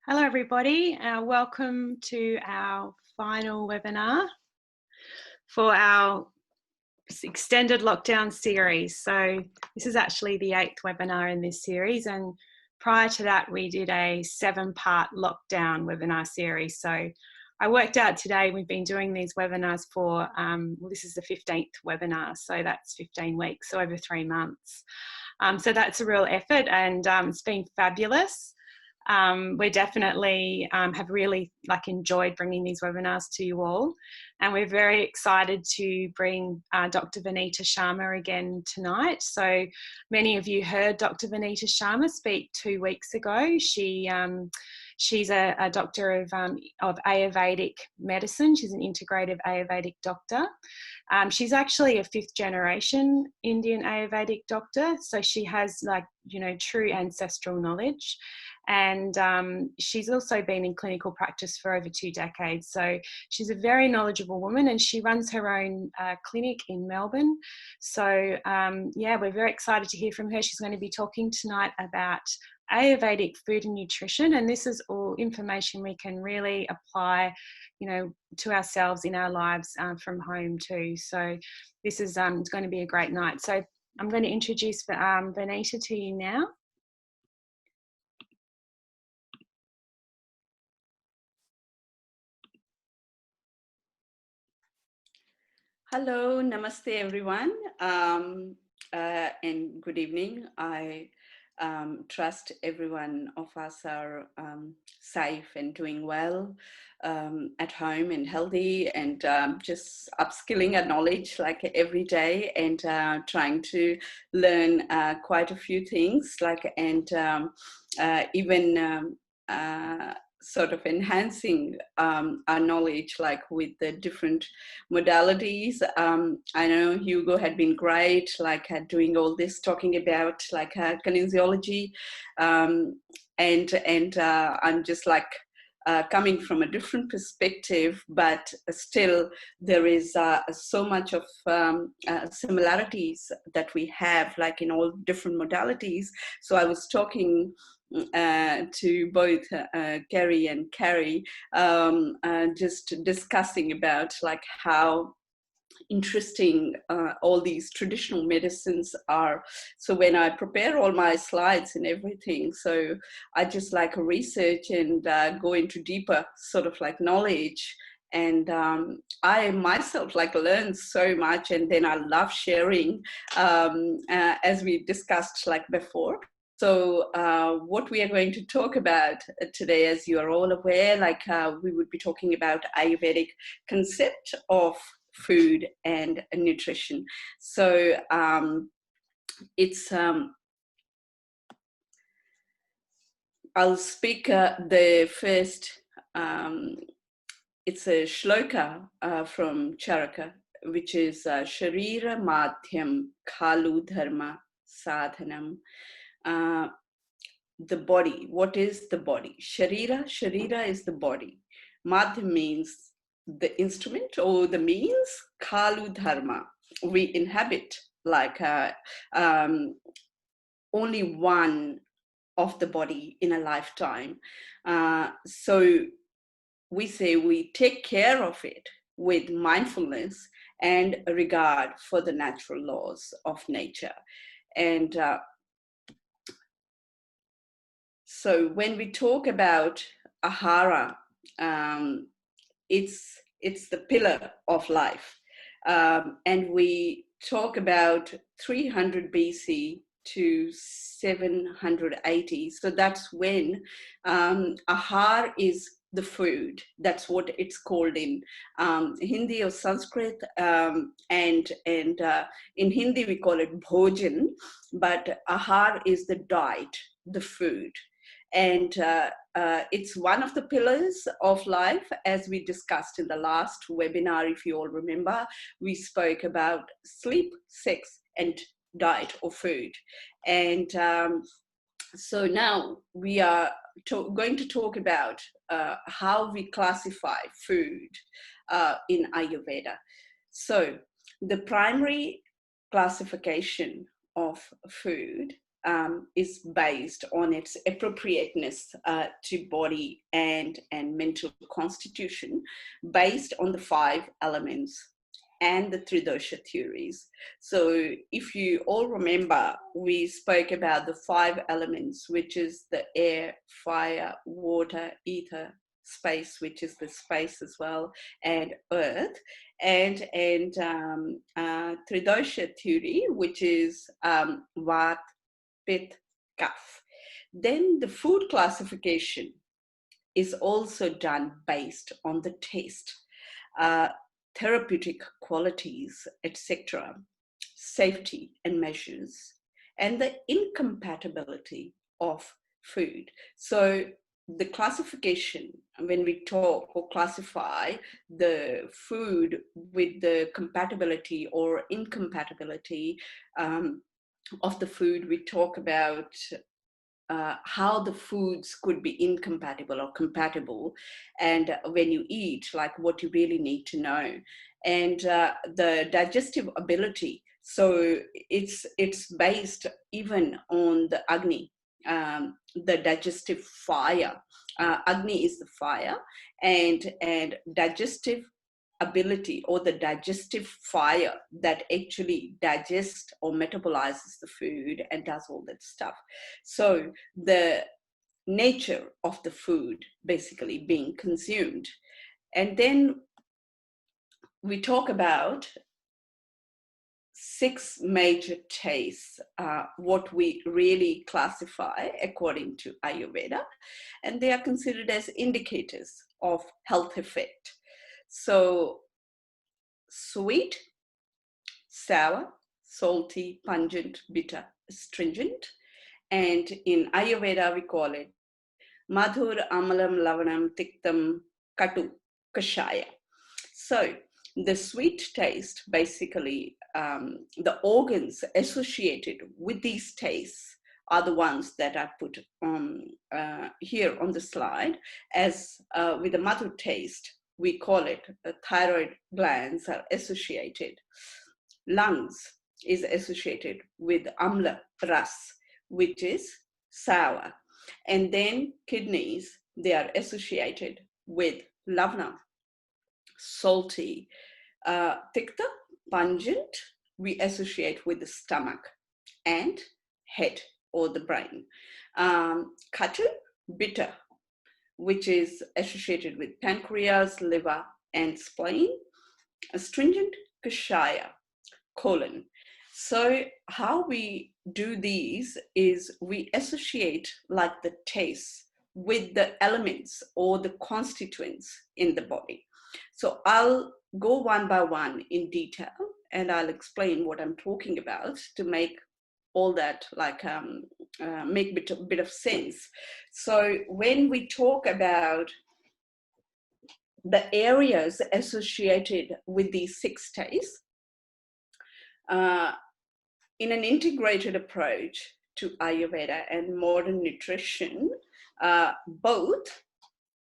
Hello everybody, welcome to our final webinar for our extended lockdown series. So this is actually the 8th webinar in this series, and prior to that we did a 7-part lockdown webinar series. So I worked out today we've been doing these webinars for, this is the 15th webinar, so that's 15 weeks, so over 3 months. So that's a real effort, and it's been fabulous. We definitely have really enjoyed bringing these webinars to you all, and we're very excited to bring Dr. Vanita Sharma again tonight. So many of you heard Dr. Vanita Sharma speak 2 weeks ago. She's a doctor of Ayurvedic medicine. She's an integrative Ayurvedic doctor. She's actually a 5th generation Indian Ayurvedic doctor, so she has true ancestral knowledge. And she's also been in clinical practice for over 2 decades. So she's a very knowledgeable woman, and she runs her own clinic in Melbourne. So yeah, we're very excited to hear from her. She's going to be talking tonight about Ayurvedic food and nutrition, and this is all information we can really apply, to ourselves in our lives from home too. So this is going to be a great night. So I'm going to introduce Vanita to you now. Hello, namaste everyone, and good evening. I trust everyone of us are safe and doing well at home and healthy, and just upskilling our knowledge every day, and trying to learn quite a few things, even sort of enhancing our knowledge with the different modalities. I know Hugo had been great at doing all this, talking about kinesiology, and I'm just coming from a different perspective, but still there is so much of similarities that we have in all different modalities. So I was talking to both Kerry and Carrie, just discussing about how interesting all these traditional medicines are. So when I prepare all my slides and everything, so I just research and go into deeper sort of knowledge. And I myself learn so much, and then I love sharing, as we discussed before. So what we are going to talk about today, as you are all aware, we would be talking about Ayurvedic concept of food and nutrition. So it's I'll speak the first. It's a shloka from Charaka, which is Sharira Madhyam Khalu Dharma Sadhanam. The body. What is the body? Sharira is the body. Madhyam means the instrument or the means. Khalu Dharma, we inhabit only one of the body in a lifetime. So we say we take care of it with mindfulness and regard for the natural laws of nature. And so when we talk about Ahara, it's the pillar of life. And we talk about 300 BC to 780. So that's when Ahara is the food. That's what it's called in Hindi or Sanskrit, and in Hindi we call it bhojan, but Ahara is the diet, the food. And it's one of the pillars of life, as we discussed in the last webinar. If you all remember, we spoke about sleep, sex, and diet or food. And so now we are going to talk about how we classify food in Ayurveda. So the primary classification of food is based on its appropriateness to body and mental constitution, based on the 5 elements and the 3 dosha theories. So if you all remember, we spoke about the 5 elements, which is the air, fire, water, ether, space, which is the space as well, and earth, and Tridosha theory, which is Vat, Pith, Kaph. Then the food classification is also done based on the taste, therapeutic qualities, etc., safety and measures, and the incompatibility of food. So the classification, when we talk or classify the food with the compatibility or incompatibility of the food, we talk about how the foods could be incompatible or compatible, and when you eat, like what you really need to know, and the digestive ability. So it's based even on the Agni, the digestive fire. Agni is the fire, and digestive ability, or the digestive fire that actually digests or metabolizes the food and does all that stuff. So the nature of the food basically being consumed. And then we talk about 6 major tastes, what we really classify according to Ayurveda, and they are considered as indicators of health effect. So sweet, sour, salty, pungent, bitter, astringent. And in Ayurveda, we call it Madhur, Amalam, Lavanam, Tiktam, Katu, Kashaya. So the sweet taste, basically, the organs associated with these tastes are the ones that I put here on the slide. As with the Madhur taste, we call it thyroid glands are associated. Lungs is associated with amla ras, which is sour. And then kidneys, they are associated with lavana, salty. Tikta, pungent, we associate with the stomach, and head or the brain. Katu, bitter, which is associated with pancreas, liver, and spleen. Astringent, kashaya, colon. So how we do these is we associate like the taste with the elements or the constituents in the body. So I'll go one by one in detail, and I'll explain what I'm talking about to make all that like make a bit of sense. So when we talk about the areas associated with these 6 tastes, in an integrated approach to Ayurveda and modern nutrition, both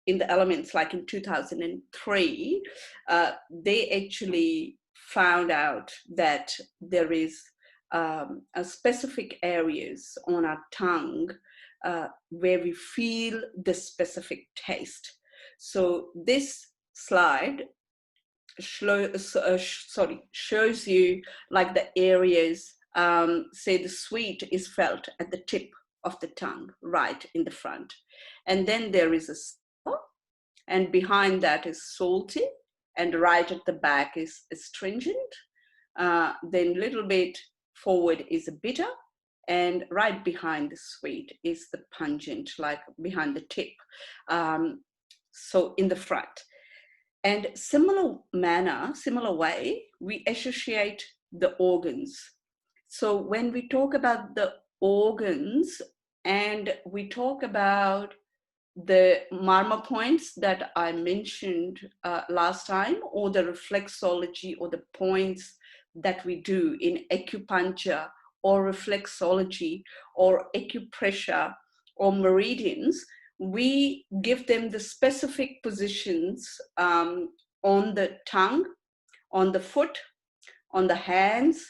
in the elements, like in 2003, they actually found out that there is a specific areas on our tongue where we feel the specific taste. So this slide shows you like the areas, say the sweet is felt at the tip of the tongue, right in the front. And then there is a sour, and behind that is salty, and right at the back is astringent. Then a little bit forward is a bitter, and right behind the sweet is the pungent, like behind the tip. So in the front. And similar way, we associate the organs. So when we talk about the organs and we talk about the marma points that I mentioned last time, or the reflexology, or the points that we do in acupuncture or reflexology or acupressure or meridians, we give them the specific positions on the tongue, on the foot, on the hands.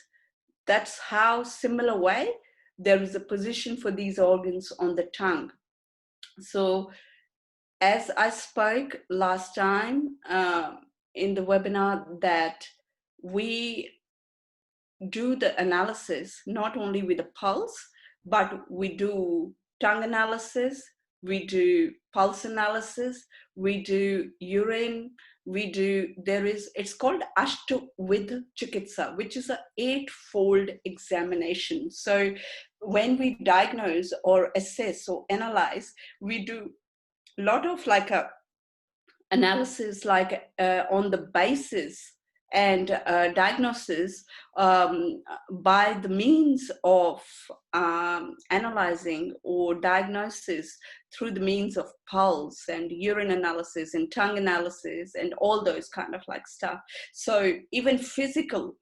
That's how similar way there is a position for these organs on the tongue. So as I spoke last time in the webinar, that we do the analysis not only with a pulse, but we do tongue analysis, we do pulse analysis, we do urine, it's called Ashtavidh Chikitsa, which is an 8-fold examination. So when we diagnose or assess or analyze, we do a lot of like a analysis on the basis and diagnosis by the means of analyzing or diagnosis through the means of pulse and urine analysis and tongue analysis and all those kind of like stuff. So even physical,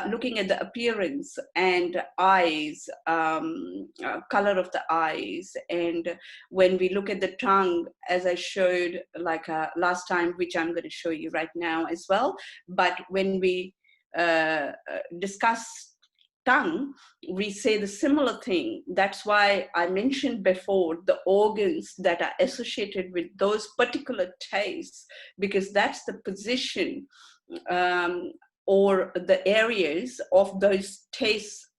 looking at the appearance and eyes, color of the eyes, and when we look at the tongue, as I showed like last time, which I'm going to show you right now as well. But when we discuss tongue, we say the similar thing. That's why I mentioned before the organs that are associated with those particular tastes, because that's the position or the areas of those tastes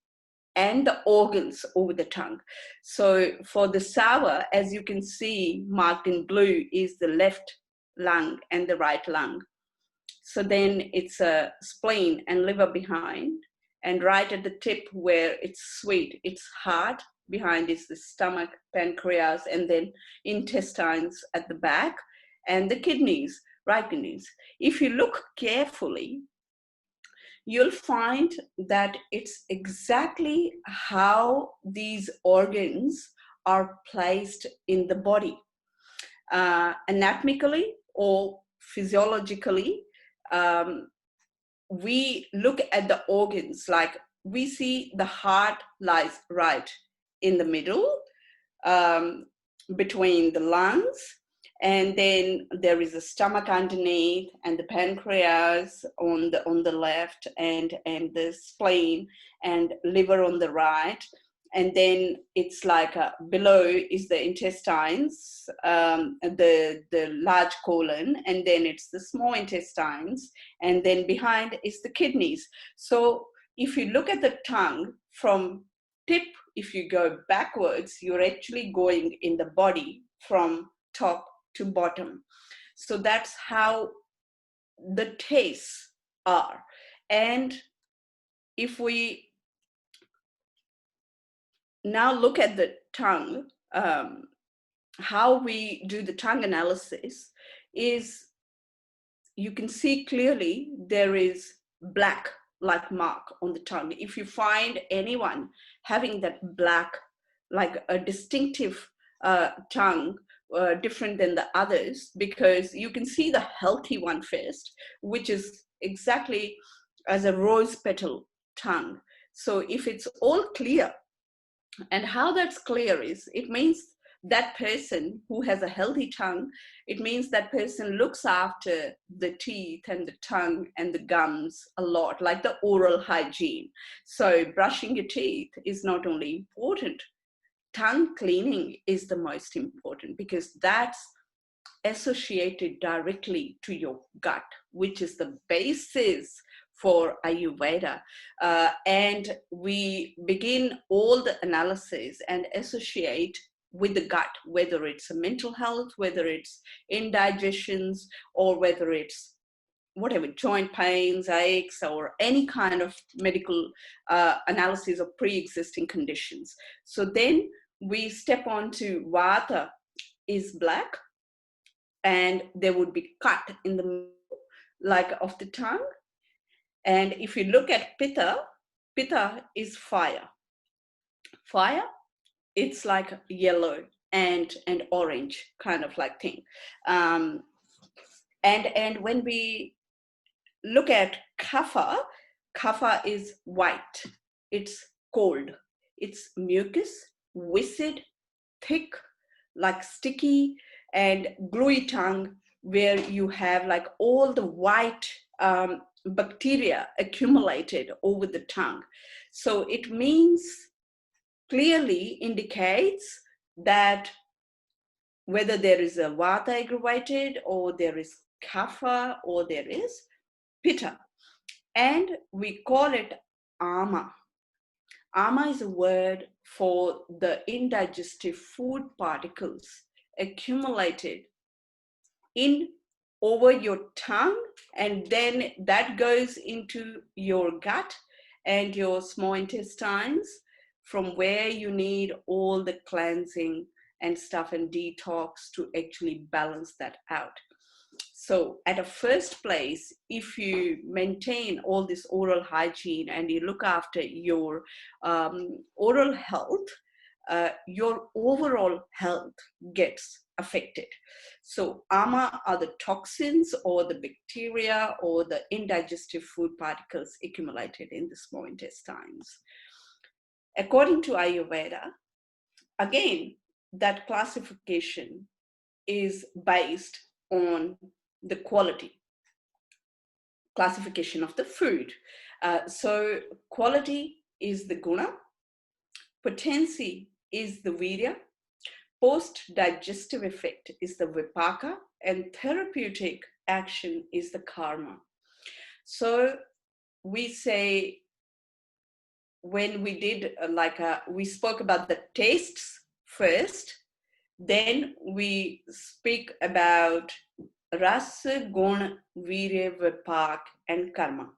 and the organs over the tongue. So for the sour, as you can see marked in blue, is the left lung and the right lung. So then it's a spleen and liver behind, and right at the tip where it's sweet, it's heart. Behind is the stomach, pancreas, and then intestines at the back, and the kidneys, right kidneys. If you look carefully, you'll find that it's exactly how these organs are placed in the body. Anatomically or physiologically, we look at the organs, like we see the heart lies right in the middle between the lungs, and then there is a stomach underneath, and the pancreas on the left, and the spleen and liver on the right. And then it's like below is the intestines, the large colon, and then it's the small intestines, and then behind is the kidneys. So if you look at the tongue from tip, if you go backwards, you're actually going in the body from top to bottom. So that's how the tastes are. And if we now look at the tongue, how we do the tongue analysis is, you can see clearly there is black like mark on the tongue. If you find anyone having that black, like a distinctive tongue, different than the others, because you can see the healthy one first, which is exactly as a rose petal tongue. So if it's all clear, and how that's clear is, it means that person who has a healthy tongue, it means that person looks after the teeth and the tongue and the gums a lot, like the oral hygiene. So brushing your teeth is not only important, tongue cleaning is the most important, because that's associated directly to your gut, which is the basis for Ayurveda. And we begin all the analysis and associate with the gut, whether it's a mental health, whether it's indigestions, or whether it's whatever, joint pains, aches, or any kind of medical analysis of pre-existing conditions. So then we step on to Vata is black, and there would be cut in the middle, like of the tongue. And if you look at Pitta, Pitta is fire. Fire, it's like yellow and orange kind of like thing. And when we look at Kapha, Kapha is white. It's cold. It's mucus, viscid, thick, like sticky and gluey tongue, where you have like all the white bacteria accumulated over the tongue. So it means clearly indicates that whether there is a vata aggravated, or there is kapha, or there is pitta. And we call it ama. Ama is a word for the indigestive food particles accumulated in over your tongue, and then that goes into your gut and your small intestines, from where you need all the cleansing and stuff and detox to actually balance that out. So at a first place, if you maintain all this oral hygiene and you look after your oral health, your overall health gets affected. So ama are the toxins or the bacteria or the indigestive food particles accumulated in the small intestines. According to Ayurveda, again, that classification is based on the quality classification of the food. So quality is the guna, potency is the virya, post-digestive effect is the vipaka, and therapeutic action is the karma. So we say, when we did we spoke about the tastes first, then we speak about rasa, guna, virya, vipak, and karma.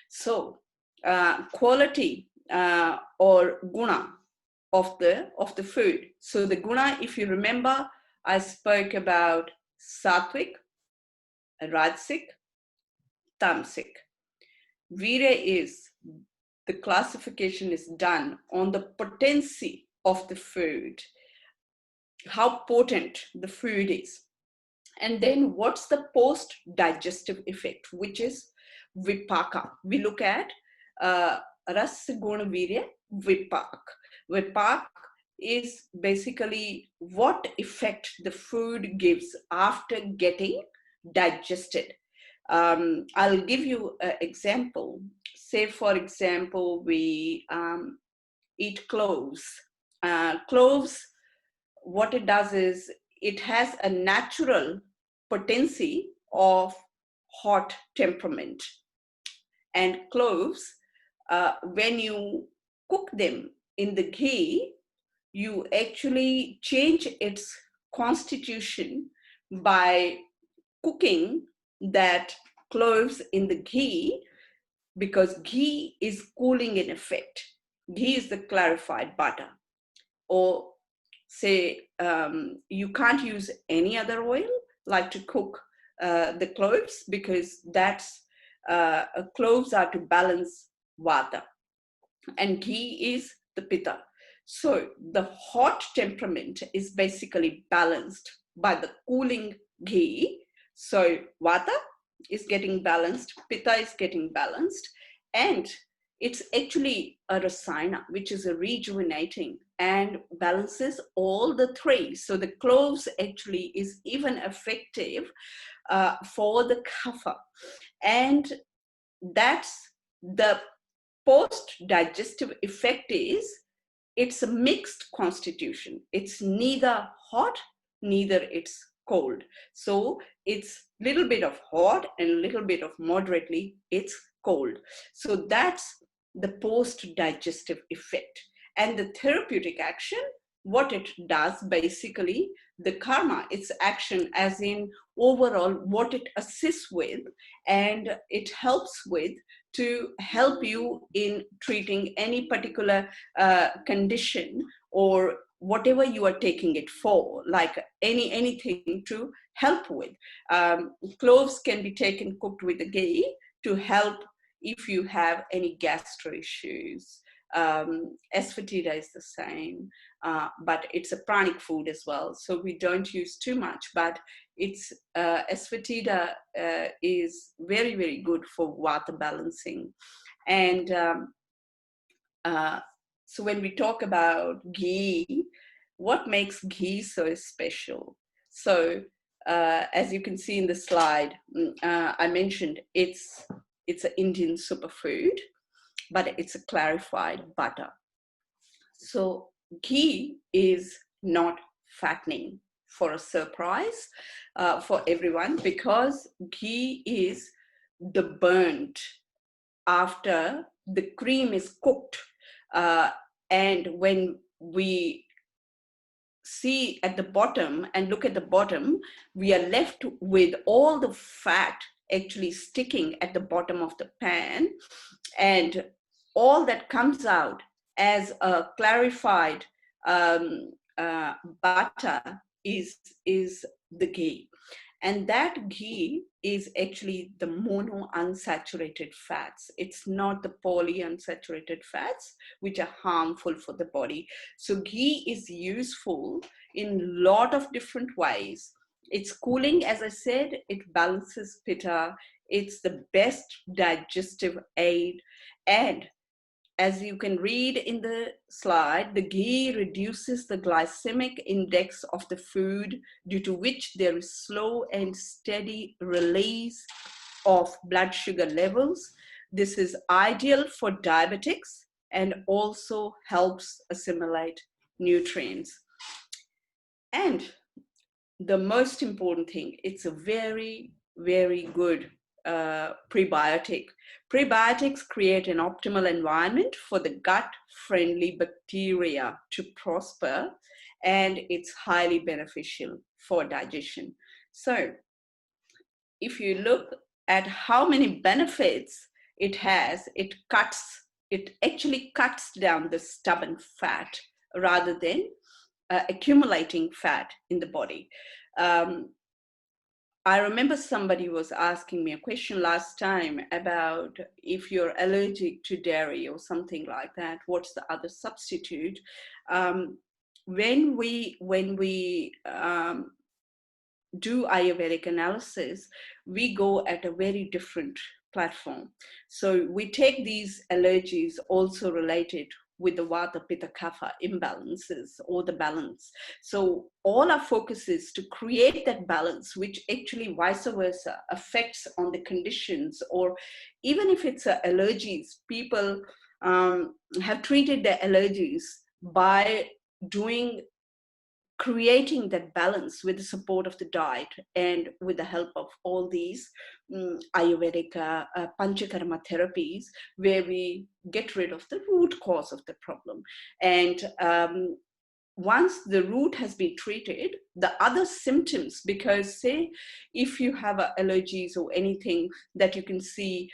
So quality or guna of the food. So the guna, if you remember, I spoke about sattvic, rajasic, tamasic. Virya is, the classification is done on the potency of the food, how potent the food is. And then what's the post-digestive effect, which is vipaka. We look at rasa, guna, virya, vipak. Vipak is basically what effect the food gives after getting digested. I'll give you an example. Say, for example, we eat cloves. Cloves, what it does is, it has a natural potency of hot temperament. And cloves, when you cook them in the ghee, you actually change its constitution by cooking that cloves in the ghee, because ghee is cooling in effect. Ghee is the clarified butter. Or say, you can't use any other oil like to cook the cloves, because that's cloves are to balance vata, and ghee is the pitta. So the hot temperament is basically balanced by the cooling ghee. So vata is getting balanced, pitta is getting balanced, and it's actually a rasayana, which is a rejuvenating and balances all the three. So the cloves actually is even effective for the kapha. And that's the post-digestive effect is, it's a mixed constitution. It's neither hot, neither it's cold. So it's a little bit of hot and a little bit of moderately, it's cold. So that's the post-digestive effect. And the therapeutic action, what it does basically, the karma, its action as in overall what it assists with and it helps with to help you in treating any particular condition or whatever you are taking it for, like anything to help with. Cloves can be taken cooked with the ghee to help if you have any gastro issues. Asafoetida is the same, but it's a pranic food as well, so we don't use too much, but it's asafoetida is very, very good for vata balancing. And so when we talk about ghee, what makes ghee so special? So as you can see in the slide, I mentioned it's an Indian superfood, but it's a clarified butter. So ghee is not fattening, for a surprise for everyone, because ghee is the burnt after the cream is cooked. And when we see at the bottom and look at the bottom, we are left with all the fat actually sticking at the bottom of the pan, and all that comes out as a clarified um, butter is the ghee. And that ghee is actually the mono unsaturated fats. It's not the polyunsaturated fats, which are harmful for the body. So ghee is useful in a lot of different ways. It's cooling, as I said, it balances pitta, it's the best digestive aid, and as you can read in the slide, the ghee reduces the glycemic index of the food, due to which there is slow and steady release of blood sugar levels. This is ideal for diabetics and also helps assimilate nutrients. And the most important thing, it's a very, very good prebiotic. Prebiotics create an optimal environment for the gut-friendly bacteria to prosper, and it's highly beneficial for digestion. So if you look at how many benefits it has, it actually cuts down the stubborn fat rather than accumulating fat in the body. I remember somebody was asking me a question last time about if you're allergic to dairy or something like that, what's the other substitute? When we do Ayurvedic analysis, we go at a very different platform. So we take these allergies also related with the Vata Pitta Kapha imbalances or the balance. So all our focus is to create that balance, which actually vice versa affects on the conditions, or even if it's allergies, people have treated their allergies by creating that balance with the support of the diet and with the help of all these Ayurvedic Panchakarma therapies, where we get rid of the root cause of the problem. And once the root has been treated, the other symptoms, because say if you have allergies or anything that you can see,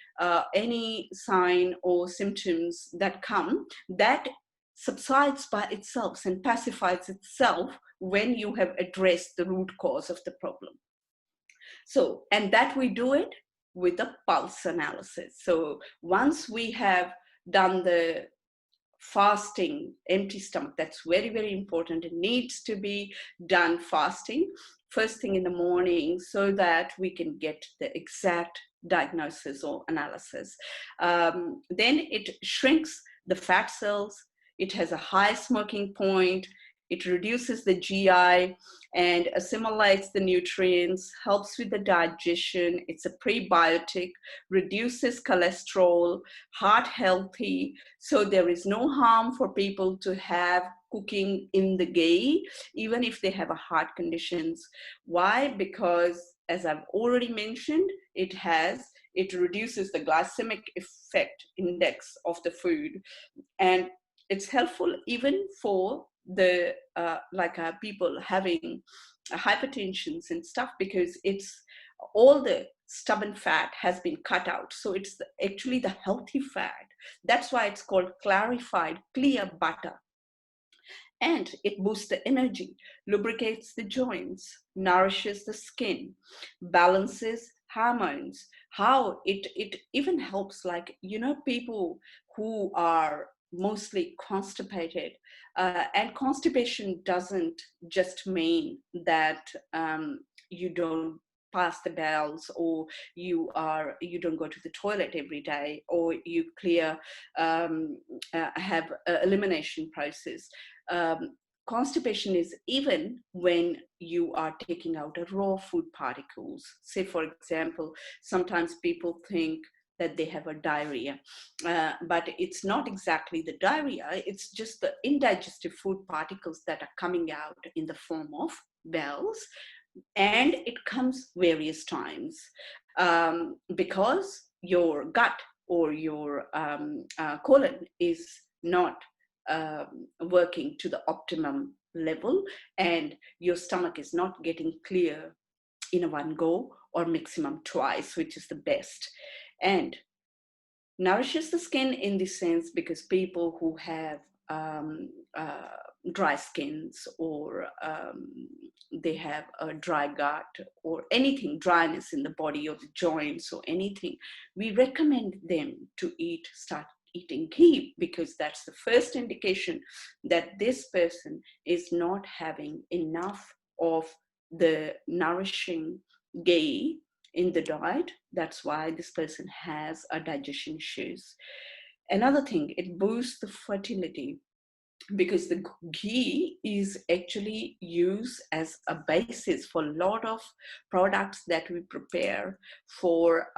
any sign or symptoms that come, that subsides by itself and pacifies itself when you have addressed the root cause of the problem. So, and that we do it with a pulse analysis. So once we have done the fasting, empty stomach, that's very, very important. It needs to be done fasting first thing in the morning so that we can get the exact diagnosis or analysis. Then it shrinks the fat cells. It has a high smoking point. It reduces the GI and assimilates the nutrients, helps with the digestion. It's a prebiotic, reduces cholesterol, heart healthy. So there is no harm for people to have cooking in the ghee, even if they have a heart conditions. Why? Because as I've already mentioned, it reduces the glycemic effect index of the food. And it's helpful even for the people having hypertensions and stuff, because it's all the stubborn fat has been cut out. So it's actually the healthy fat. That's why it's called clarified, clear butter. And it boosts the energy, lubricates the joints, nourishes the skin, balances hormones. How it even helps, people who are mostly constipated. And constipation doesn't just mean that you don't pass the bowels, or you don't go to the toilet every day, or you have elimination process. Constipation is even when you are taking out raw food particles. Say, for example, sometimes people think that they have a diarrhea. But it's not exactly the diarrhea, it's just the indigestive food particles that are coming out in the form of bowels. And it comes various times because your gut or your colon is not working to the optimum level, and your stomach is not getting clear in a one go or maximum twice, which is the best. And nourishes the skin in this sense because people who have dry skins, or they have a dry gut, or anything, dryness in the body or the joints or anything, we recommend them to start eating ghee, because that's the first indication that this person is not having enough of the nourishing ghee in the diet. That's why this person has a digestion issues. Another thing, it boosts the fertility, because the ghee is actually used as a basis for a lot of products that we prepare for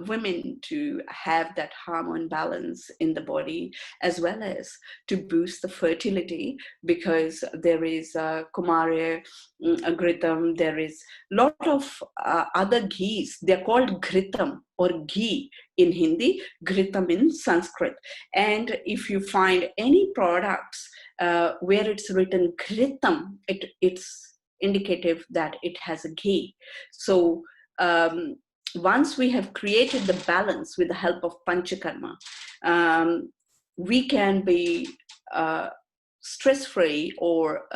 women to have that hormone balance in the body, as well as to boost the fertility, because there is kumare, ghritam, there is a lot of other ghees. They're called ghritam or ghee in Hindi, ghritam in Sanskrit. And if you find any products where it's written ghritam, it's indicative that it has a ghee. So once we have created the balance with the help of panchakarma, we can be stress-free or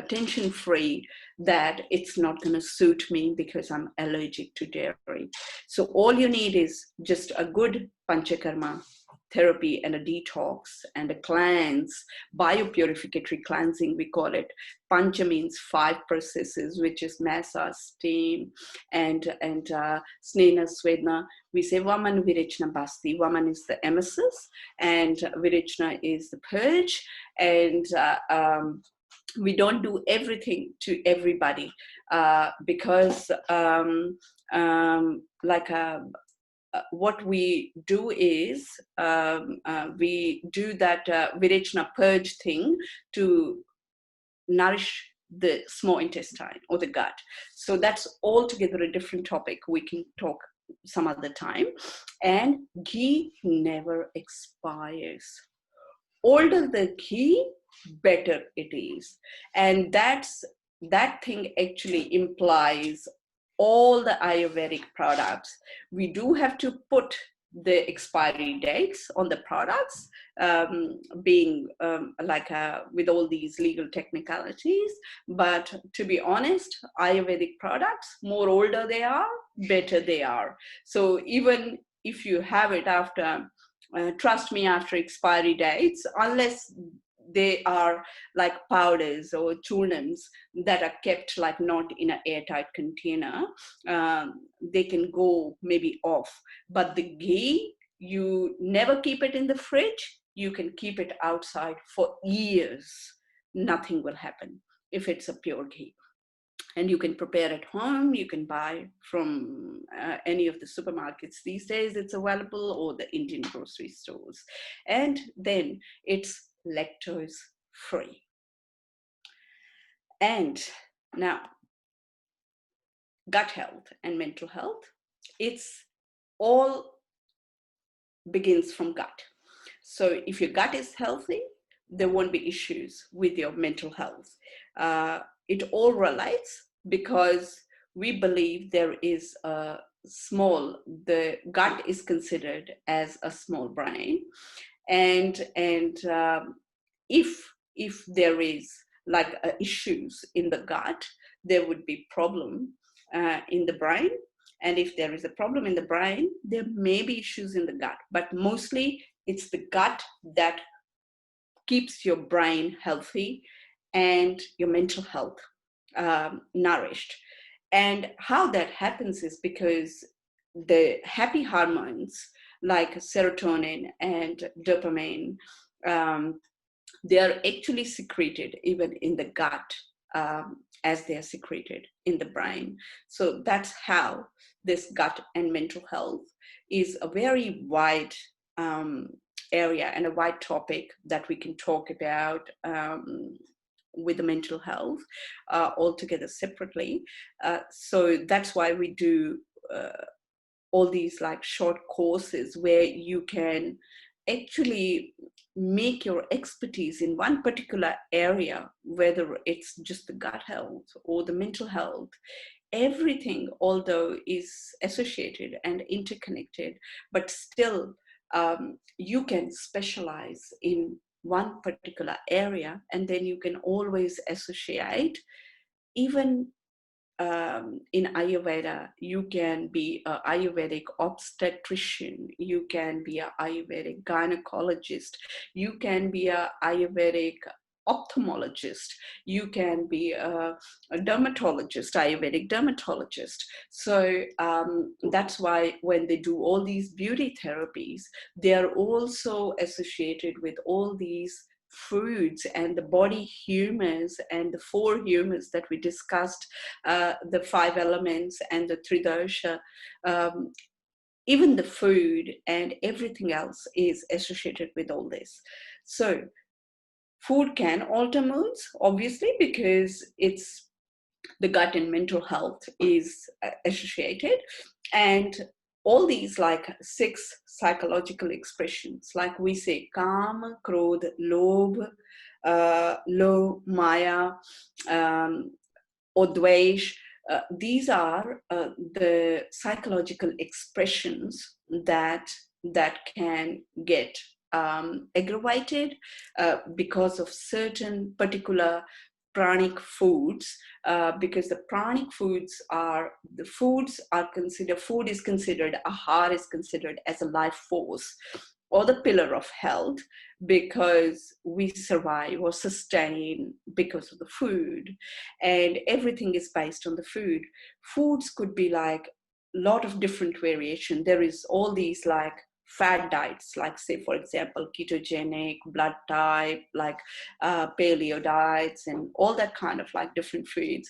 tension-free that it's not going to suit me because I'm allergic to dairy. So all you need is just a good panchakarma therapy and a detox and a cleanse, biopurificatory cleansing, we call it. Pancha means 5 processes, which is massage, steam, and snena, svedna. We say Vaman, Virechna, Basti. Vaman is the emesis, and Virechna is the purge. And we don't do everything to everybody because what we do is we do that Virechna purge thing to nourish the small intestine or the gut. So that's altogether a different topic. We can talk some other time. And ghee never expires. Older the ghee, better it is. And that thing actually implies all the Ayurvedic products. We do have to put the expiry dates on the products, being with all these legal technicalities. But to be honest, Ayurvedic products, more older they are, better they are. So even if you have it after, trust me, after expiry dates, unless they are like powders or churnams that are kept like not in an airtight container, they can go maybe off. But the ghee, you never keep it in the fridge. You can keep it outside for years. Nothing will happen if it's a pure ghee. And you can prepare at home. You can buy from any of the supermarkets these days. It's available, or the Indian grocery stores. And then it's lactose free. And now, gut health and mental health, it's all begins from gut. So if your gut is healthy, there won't be issues with your mental health. It all relates, because we believe there is the gut is considered as a small brain. And if there is like issues in the gut, there would be problem in the brain. And if there is a problem in the brain, there may be issues in the gut. But mostly it's the gut that keeps your brain healthy and your mental health nourished. And how that happens is because the happy hormones like serotonin and dopamine, they are actually secreted even in the gut as they are secreted in the brain. So that's how this gut and mental health is a very wide area and a wide topic that we can talk about with the mental health altogether separately. So that's why we do all these like short courses where you can actually make your expertise in one particular area, whether it's just the gut health or the mental health. Everything, although is associated and interconnected, but still you can specialize in one particular area, and then you can always associate. Even in Ayurveda, you can be an Ayurvedic obstetrician, you can be an Ayurvedic gynecologist, you can be an Ayurvedic ophthalmologist, you can be a dermatologist, Ayurvedic dermatologist. So that's why when they do all these beauty therapies, they are also associated with all these foods and the body humors and the 4 humors that we discussed, the 5 elements and the 3 dosha. Even the food and everything else is associated with all this. So food can alter moods, obviously, because it's the gut and mental health is associated. And all these like 6 psychological expressions, like we say, Kam, Krodh, Lobh, Lo, Maya, or Dvesh. These are the psychological expressions that can get aggravated because of certain particular pranic foods, because the pranic foods are considered, food is considered, ahara is considered as a life force or the pillar of health, because we survive or sustain because of the food, and everything is based on the food. Foods could be like a lot of different variation. There is all these like fad diets, like say for example ketogenic, blood type, like paleo diets, and all that kind of like different foods.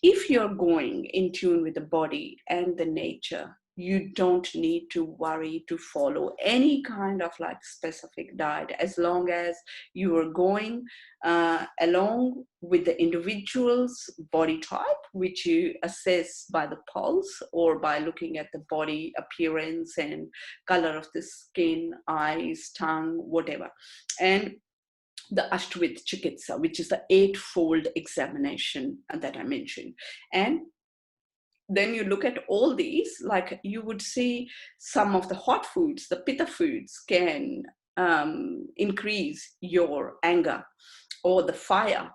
If you're going in tune with the body and the nature, you don't need to worry to follow any kind of like specific diet, as long as you are going along with the individual's body type, which you assess by the pulse or by looking at the body appearance and color of the skin, eyes, tongue, whatever. And the Ashtavit Chikitsa, which is the 8-fold examination that I mentioned. And then you look at all these, like you would see some of the hot foods, the pitta foods can increase your anger or the fire,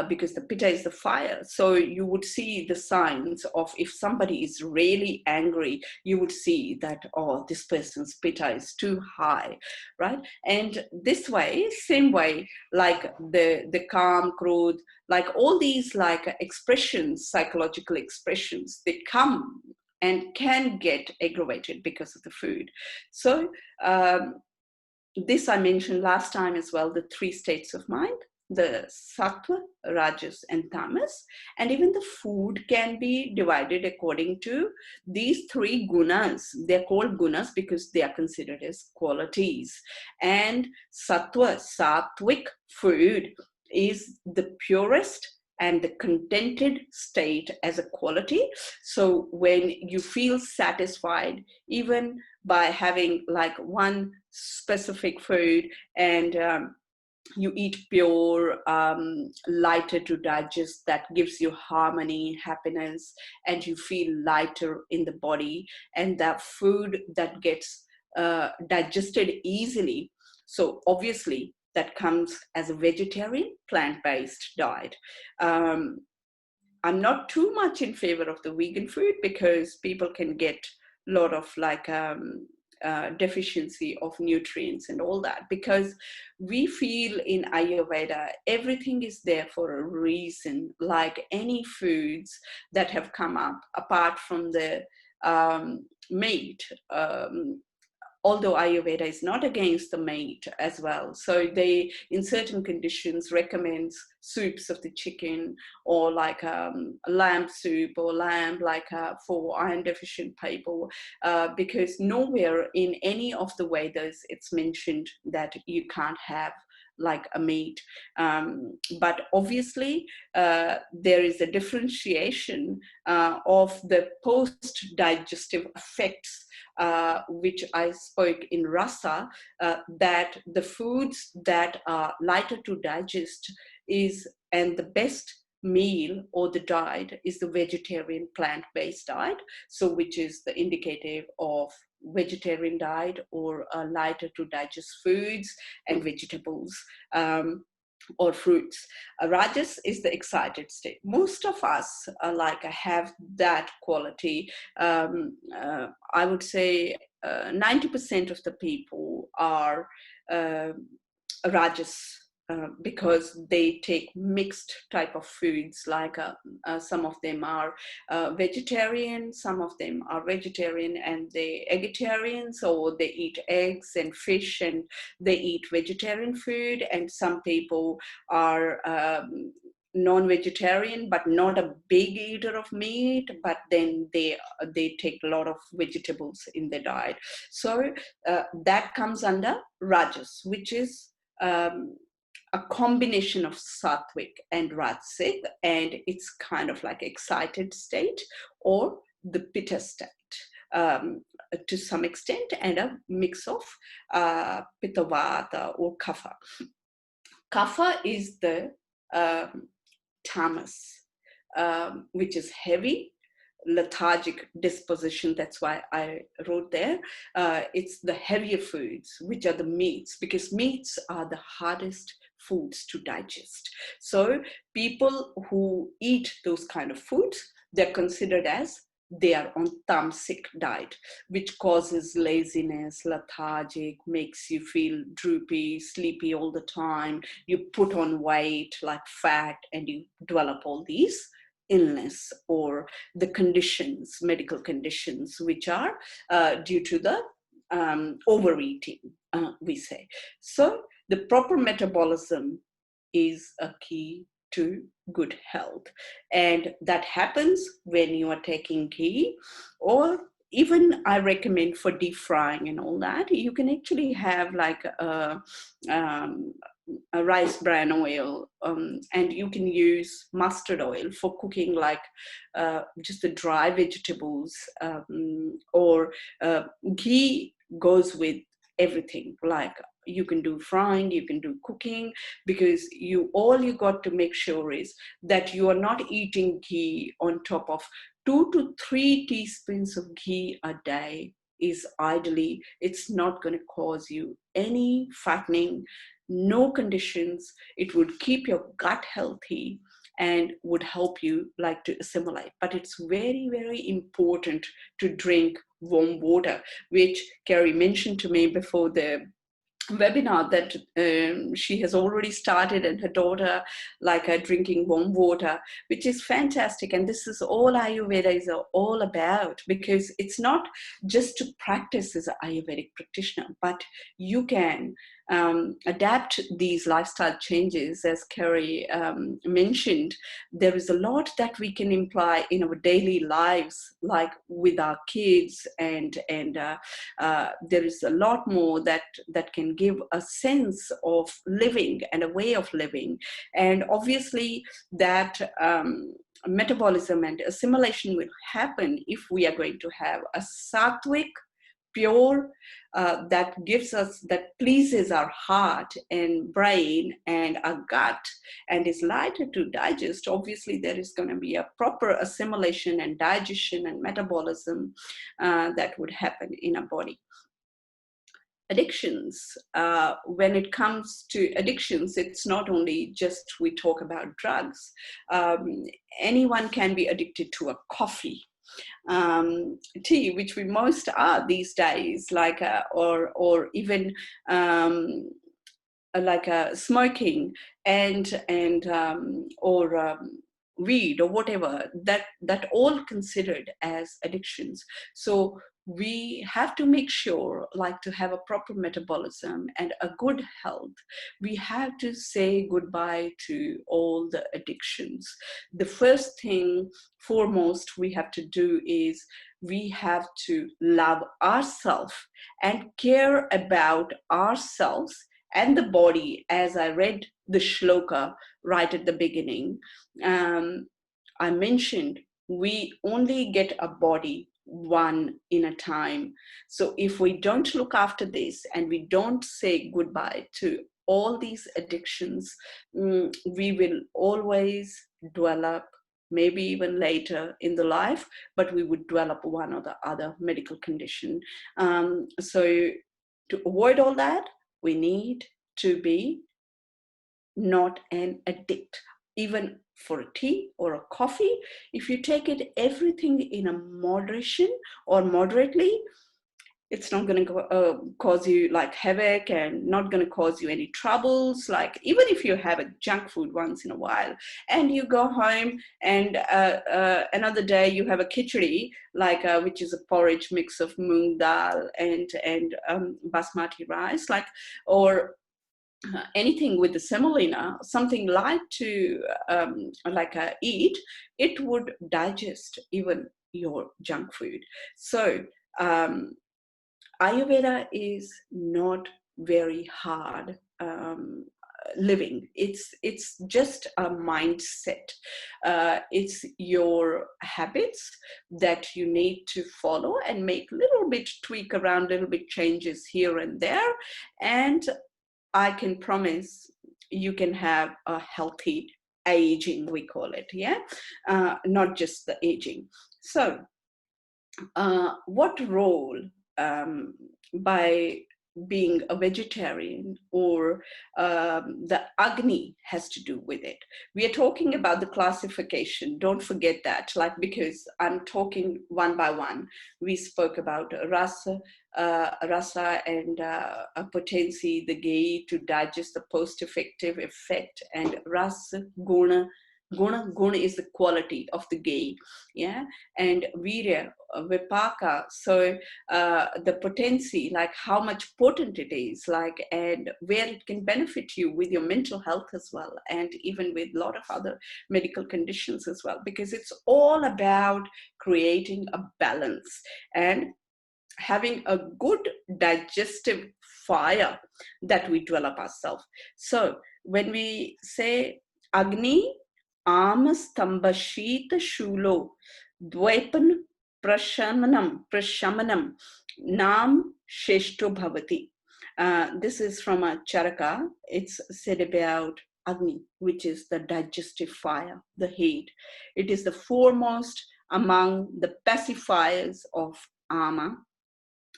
because the pitta is the fire. So you would see the signs of, if somebody is really angry, you would see that, oh, this person's pitta is too high, right? And this way, same way, like the calm, krodh, like all these like expressions, psychological expressions, they come and can get aggravated because of the food. So this I mentioned last time as well, the 3 states of mind, the sattva, rajas, and tamas. And even the food can be divided according to these 3 gunas. They're called gunas because they are considered as qualities. And sattva, sattvic food, is the purest and the contented state as a quality. So when you feel satisfied, even by having like one specific food, and you eat pure, lighter to digest, that gives you harmony, happiness, and you feel lighter in the body, and that food that gets digested easily. So obviously that comes as a vegetarian, plant-based diet. I'm not too much in favor of the vegan food, because people can get a lot of like deficiency of nutrients and all that, because we feel in Ayurveda everything is there for a reason. Like any foods that have come up, apart from the meat, although Ayurveda is not against the meat as well. So they, in certain conditions, recommends soups of the chicken, or like lamb soup or lamb, like for iron deficient people, because nowhere in any of the Vedas it's mentioned that you can't have like a meat. But obviously there is a differentiation of the post-digestive effects, which I spoke in Rasa, that the foods that are lighter to digest and the best meal or the diet is the vegetarian plant-based diet, so which is the indicative of vegetarian diet or lighter to digest foods and vegetables, or fruits. Rajas is the excited state. Most of us have that quality. I would say 90% of the people are Rajas, because they take mixed type of foods, like some of them are vegetarian, some of them are vegetarian and they eggetarian, so they eat eggs and fish and they eat vegetarian food, and some people are non-vegetarian but not a big eater of meat, but then they take a lot of vegetables in their diet. So that comes under Rajas, which is a combination of sattvic and rajasic, and it's kind of like excited state or the pitta state to some extent, and a mix of pitta vata or kapha. Kapha is the tamas, which is heavy, lethargic disposition. That's why I wrote there. It's the heavier foods, which are the meats, because meats are the hardest foods to digest. So people who eat those kind of foods, they're considered as they are on tamasic diet, which causes laziness, lethargic, makes you feel droopy, sleepy all the time. You put on weight like fat, and you develop all these illness or the conditions, medical conditions, which are due to the overeating, we say. So the proper metabolism is a key to good health, and that happens when you are taking ghee, or even I recommend for deep frying and all that, you can actually have like a rice bran oil, and you can use mustard oil for cooking like just the dry vegetables, or ghee goes with everything. Like you can do frying, you can do cooking, because all you got to make sure is that you are not eating ghee on top of 2 to 3 teaspoons of ghee a day. Is ideally, it's not going to cause you any fattening, no conditions. It would keep your gut healthy and would help you like to assimilate. But it's very, very important to drink warm water, which Carrie mentioned to me before the webinar, that she has already started, and her daughter drinking warm water, which is fantastic. And this is all Ayurveda is all about, because it's not just to practice as an Ayurvedic practitioner, but you can adapt these lifestyle changes. As Carrie mentioned, there is a lot that we can imply in our daily lives, like with our kids, and there is a lot more that can give a sense of living and a way of living. And obviously that metabolism and assimilation will happen if we are going to have a sattvic, pure, that pleases our heart and brain and our gut, and is lighter to digest. Obviously there is going to be a proper assimilation and digestion and metabolism that would happen in our body. Addictions. When it comes to addictions, it's not only just we talk about drugs. Anyone can be addicted to a coffee, tea, which we most are these days, or even smoking or weed or whatever, that all considered as addictions. So we have to make sure, like, to have a proper metabolism and a good health, we have to say goodbye to all the addictions. The first thing, foremost, we have to do is we have to love ourselves and care about ourselves and the body. As I read the shloka right at the beginning, I mentioned we only get a body one in a time. So if we don't look after this and we don't say goodbye to all these addictions, we will always develop, maybe even later in the life, but we would develop one or the other medical condition. So to avoid all that, we need to be not an addict. Even for a tea or a coffee, if you take it everything in a moderation or moderately, it's not going to cause you like havoc and not going to cause you any troubles. Like, even if you have a junk food once in a while and you go home and another day you have a khichdi, like which is a porridge mix of moong dal and basmati rice, like, or anything with the semolina, something light to eat, it would digest even your junk food. So Ayurveda is not very hard living. It's just a mindset. It's your habits that you need to follow and make little bit tweak around, little bit changes here and there, and I can promise you can have a healthy aging, we call it, yeah? Not just the aging. So what role by being a vegetarian or the Agni has to do with it? We are talking about the classification. Don't forget that, like, because I'm talking one by one. We spoke about rasa and potency, the ghee to digest, the post-effective effect, and rasa, guna. Guna is the quality of the ghee, yeah, and virya, vipaka. So the potency, like how much potent it is, like, and where it can benefit you with your mental health as well, and even with a lot of other medical conditions as well, because it's all about creating a balance and having a good digestive fire that we develop ourselves. So when we say Agni, Amastamba Shita Shulo, Dvaipan Prashamanam, Nam Sheshto Bhavati. This is from a Charaka. It's said about Agni, which is the digestive fire, the heat. It is the foremost among the pacifiers of Ama,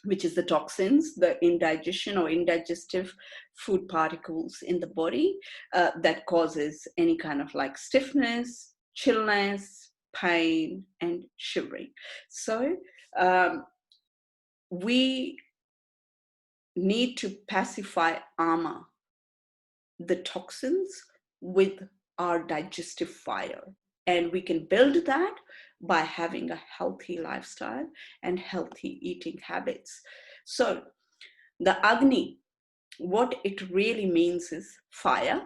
which is the toxins, the indigestion or indigestive food particles in the body that causes any kind of like stiffness, chillness, pain, and shivering. So we need to pacify Ama, the toxins, with our digestive fire. And we can build that by having a healthy lifestyle and healthy eating habits. So the Agni, what it really means is fire,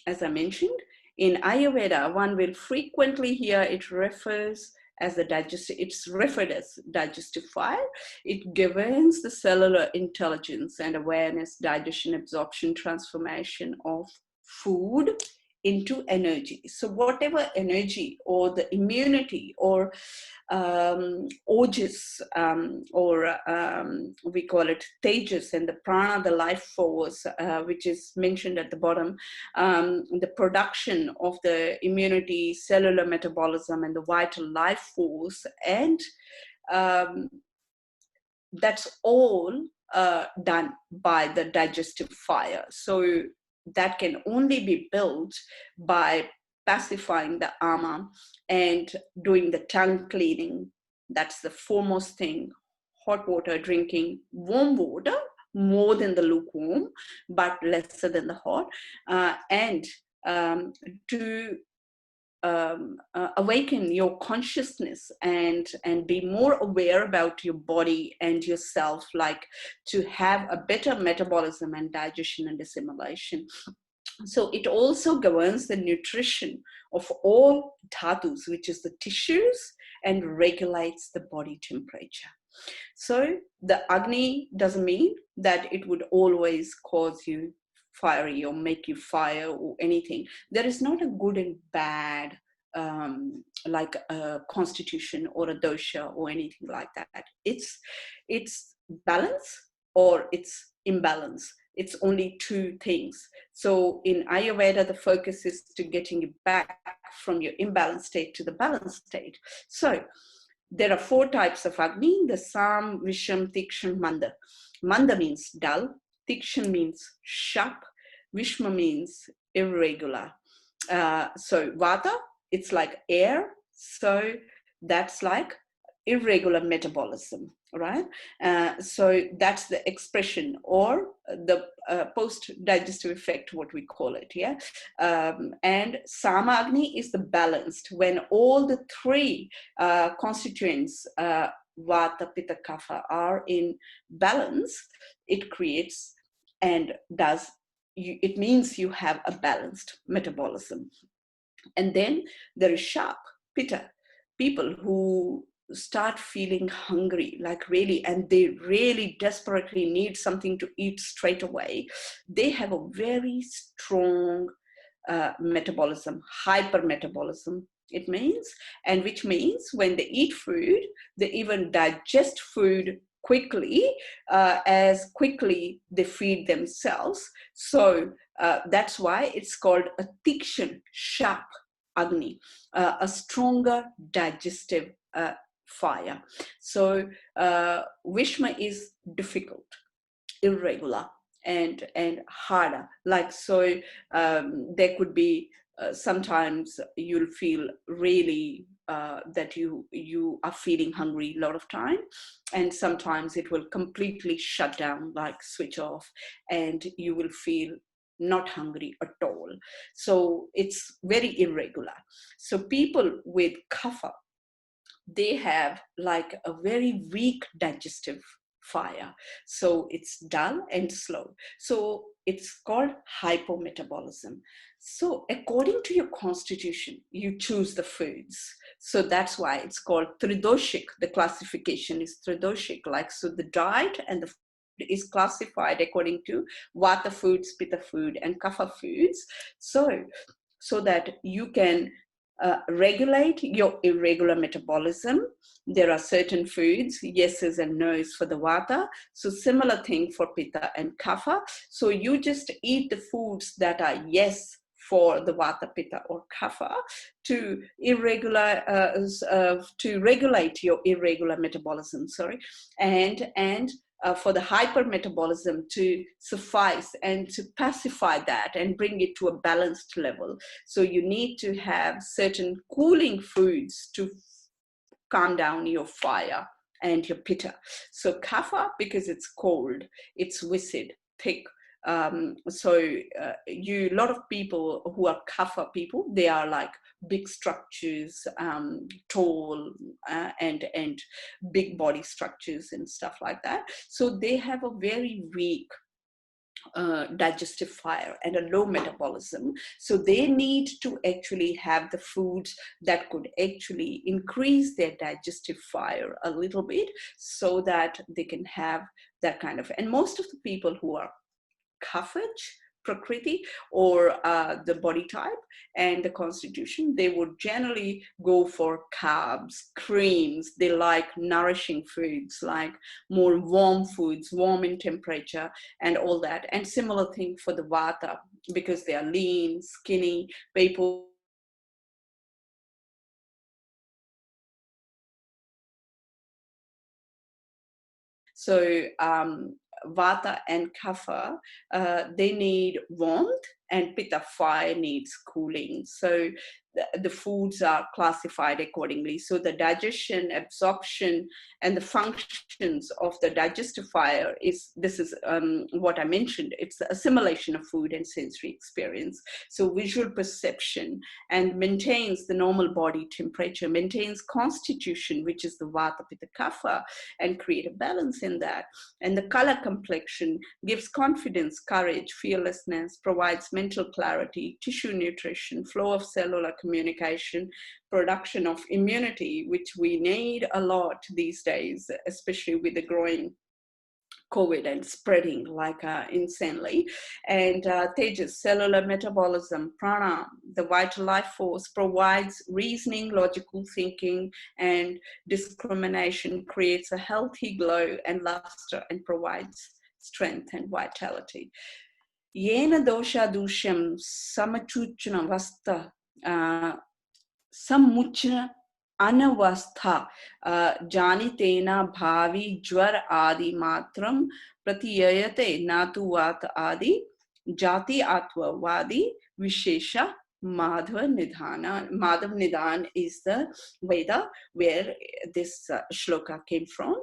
as I mentioned. In Ayurveda, one will frequently hear it refers as it's referred as digestive fire. It governs the cellular intelligence and awareness, digestion, absorption, transformation of food into energy. So whatever energy or the immunity or ojas, or we call it tejas, and the prana, the life force, which is mentioned at the bottom, the production of the immunity, cellular metabolism, and the vital life force, and that's all done by the digestive fire. So that can only be built by pacifying the ama and doing the tongue cleaning. That's the foremost thing. Hot water drinking, warm water more than the lukewarm, but lesser than the hot, and to awaken your consciousness and be more aware about your body and yourself, like to have a better metabolism and digestion and assimilation. So it also governs the nutrition of all dhatus, which is the tissues, and regulates the body temperature. So the Agni doesn't mean that it would always cause you fiery or make you fire or anything. There is not a good and bad like a constitution or a dosha or anything like that. It's balance or it's imbalance. It's only two things. So in Ayurveda, the focus is to getting you back from your imbalanced state to the balanced state. So there are 4 types of Agni: the Sam, Visham, Tiksham, Manda. Manda means dull, Tiksham means sharp, Vishma means irregular. So Vata, it's like air, so that's like irregular metabolism, right? So that's the expression or the post-digestive effect, what we call it, yeah? And Samagni is the balanced, when all the 3 constituents, Vata, Pitta, Kapha, are in balance, it creates and does, it means you have a balanced metabolism. And then there is sharp, Pitta, people who start feeling hungry, like really, and they really desperately need something to eat straight away. They have a very strong metabolism, hypermetabolism, it means, and which means when they eat food, they even digest food quickly, as quickly they feed themselves. So that's why it's called a Tikshan, sharp Agni, a stronger digestive fire. So Vishma is difficult, irregular, and harder. Like, so there could be sometimes you'll feel really that you are feeling hungry a lot of time, and sometimes it will completely shut down, like switch off, and you will feel not hungry at all. So it's very irregular. So people with kapha, they have like a very weak digestive fire. So it's dull and slow. So it's called hypometabolism. So according to your constitution, you choose the foods. So that's why it's called tridoshik. The classification is tridoshik. Like, so the diet and the food is classified according to vata foods, pitta food, and kapha foods. So that you can regulate your irregular metabolism. There are certain foods, yeses and nos for the vata. So similar thing for pitta and kapha. So you just eat the foods that are yes for the vata, pitta, or kapha to to regulate your irregular metabolism. And for the hypermetabolism to suffice and to pacify that and bring it to a balanced level. So you need to have certain cooling foods to calm down your fire and your pitta. So kapha, because it's cold, it's viscid, thick. A lot of people who are kapha people, they are like big structures, tall, and big body structures and stuff like that. So they have a very weak digestive fire and a low metabolism. So they need to actually have the foods that could actually increase their digestive fire a little bit, so that they can have that kind of, and most of the people who are Kaphaj, Prakriti, or the body type and the constitution, they would generally go for carbs, creams. They like nourishing foods, like more warm foods, warm in temperature and all that. And similar thing for the Vata, because they are lean, skinny people. So Vata and Kapha, they need warmth and pitta fire needs cooling. So the foods are classified accordingly. So the digestion, absorption, and the functions of the digestive fire this is what I mentioned. It's the assimilation of food and sensory experience. So visual perception, and maintains the normal body temperature, maintains constitution, which is the vata, pitta, kapha, and create a balance in that. And the color complexion gives confidence, courage, fearlessness, provides mental clarity, tissue nutrition, flow of cellular communication, production of immunity, which we need a lot these days, especially with the growing COVID and spreading like insanely. And Tejas, cellular metabolism, prana, the vital life force, provides reasoning, logical thinking, and discrimination, creates a healthy glow and luster, and provides strength and vitality. Yena dosha dusham samachuchana vasta samuchna anavastha janitena bhavi jwar adi matram pratiyayate natu vat adi jati atva vadi vishesha madhva nidhana. Madhav Nidan is the Veda where this shloka came from.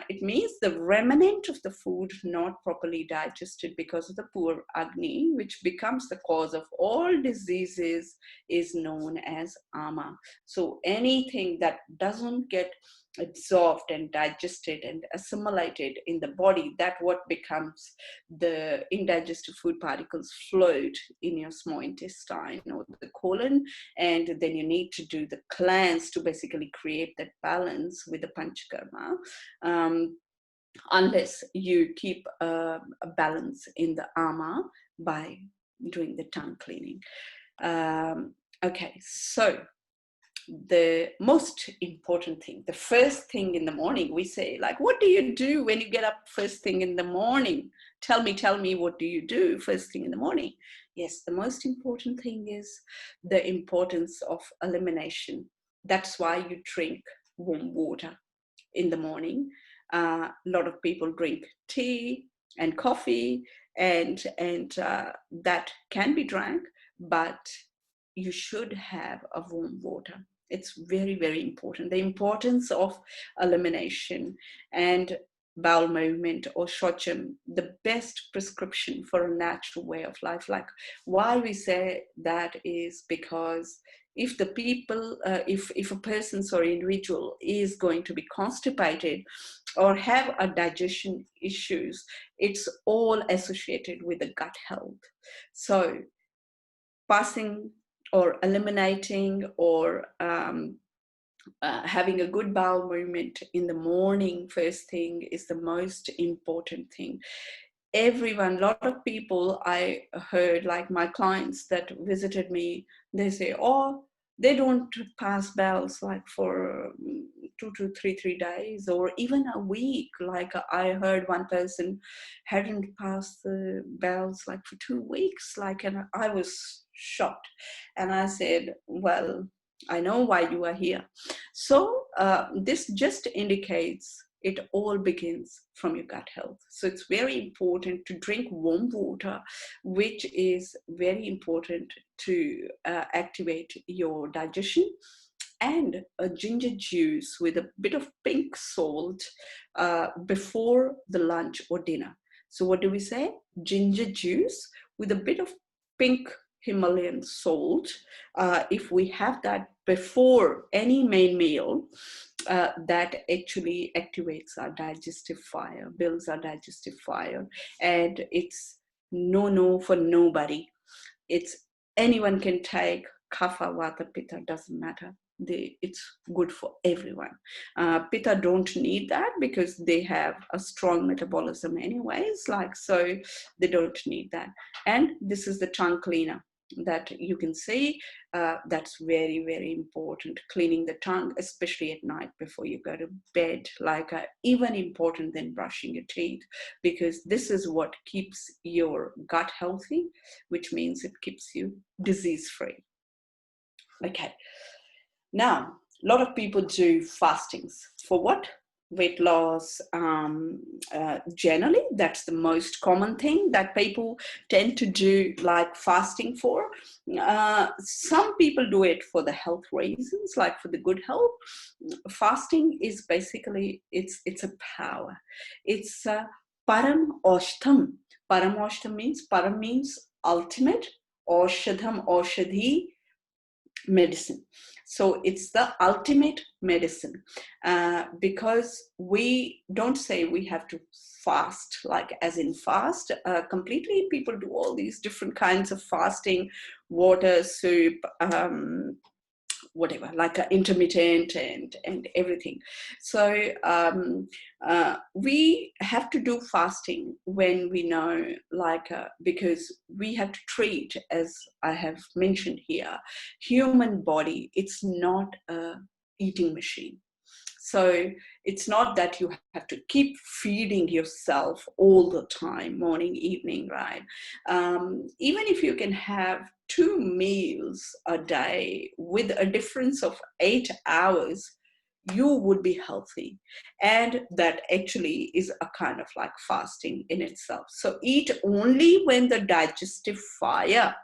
It means the remnant of the food not properly digested because of the poor Agni, which becomes the cause of all diseases, is known as ama. So anything that doesn't get absorbed and digested and assimilated in the body, that what becomes the indigestive food particles float in your small intestine or the colon, and then you need to do the cleanse to basically create that balance with the panchakarma, unless you keep a balance in the ama by doing the tongue cleaning. Okay, so the most important thing, the first thing in the morning, we say, like, what do you do when you get up first thing in the morning? Tell me, what do you do first thing in the morning? Yes, the most important thing is the importance of elimination. That's why you drink warm water in the morning. A lot of people drink tea and coffee, and that can be drank, but you should have a warm water. It's very, very important. The importance of elimination and bowel movement or shocham, the best prescription for a natural way of life. Like, why we say that is because if the people, if a person or individual is going to be constipated or have a digestion issues, it's all associated with the gut health. So passing or eliminating or having a good bowel movement in the morning first thing is the most important thing. Everyone, a lot of people I heard, like my clients that visited me, they say, oh, they don't pass bowels like for 2 to 3 days or even a week. Like I heard one person hadn't passed the bowels like for 2 weeks, like, and I was shocked. And I said, well, I know why you are here. So this just indicates it all begins from your gut health. So it's very important to drink warm water, which is very important to activate your digestion, and a ginger juice with a bit of pink salt before the lunch or dinner. So what do we say? Ginger juice with a bit of pink Himalayan salt. If we have that before any main meal, that actually activates our digestive fire, builds our digestive fire, and it's no for nobody. It's anyone can take. Kapha, vata, pitta, doesn't matter. It's good for everyone. Pitta don't need that because they have a strong metabolism anyways, like, so they don't need that. And this is the tongue cleaner that you can see. That's very, very important. Cleaning the tongue, especially at night before you go to bed, like even important than brushing your teeth, because this is what keeps your gut healthy, which means it keeps you disease free. Okay. Now, a lot of people do fastings. For what? weight loss. Generally, that's the most common thing that people tend to do, like fasting for. Some people do it for the health reasons, like for the good health. Fasting is basically, it's a power. It's param oshtam. Param oshtam means, param means ultimate, oshadham, oshadhi, medicine. So it's the ultimate medicine, because we don't say we have to fast, like as in fast completely. People do all these different kinds of fasting, water, soup, whatever, like intermittent and everything. So we have to do fasting when we know, like because we have to treat, as I have mentioned here, human body. It's not a eating machine. So it's not that you have to keep feeding yourself all the time, morning, evening, right? Even if you can have 2 meals a day with a difference of 8 hours, you would be healthy. And that actually is a kind of like fasting in itself. So eat only when the digestive fire,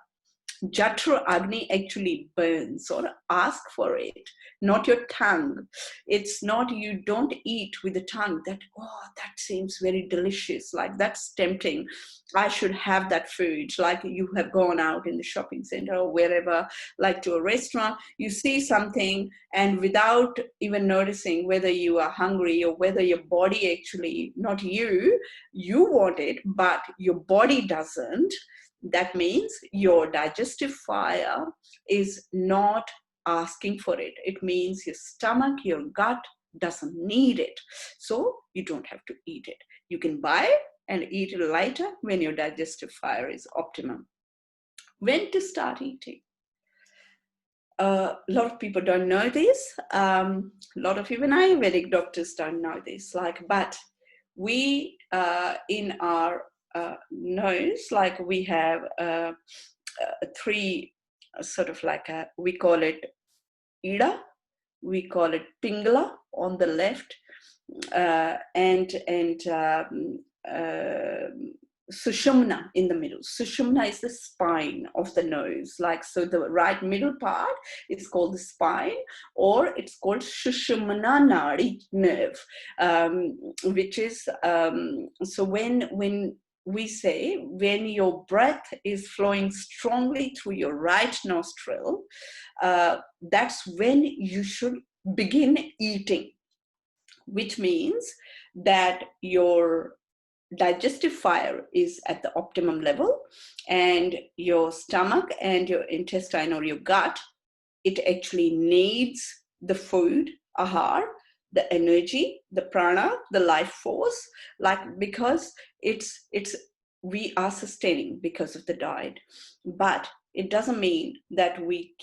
Jatra Agni, actually burns, or ask for it, not your tongue. It's not, you don't eat with the tongue that, oh, that seems very delicious, like that's tempting, I should have that food. Like you have gone out in the shopping center or wherever, like to a restaurant, you see something, and without even noticing whether you are hungry or whether your body actually, not you want it, but your body doesn't. That means your digestive fire is not asking for it. It means your stomach, your gut doesn't need it. So you don't have to eat it. You can buy it and eat it later when your digestive fire is optimum. When to start eating? A lot of people don't know this. A lot of even Ayurvedic doctors don't know this. But we, in our nose, like we have 3 sort of like we call it Ida, we call it Pingala on the left, and Sushumna in the middle. Sushumna is the spine of the nose. So the right middle part is called the spine, or it's called Sushumna Nadi nerve, which is, so when we say, when your breath is flowing strongly through your right nostril, that's when you should begin eating, which means that your digestive fire is at the optimum level, and your stomach and your intestine or your gut, it actually needs the food, ahar, the energy, the prana, the life force, because it's we are sustaining because of the diet. But it doesn't mean that we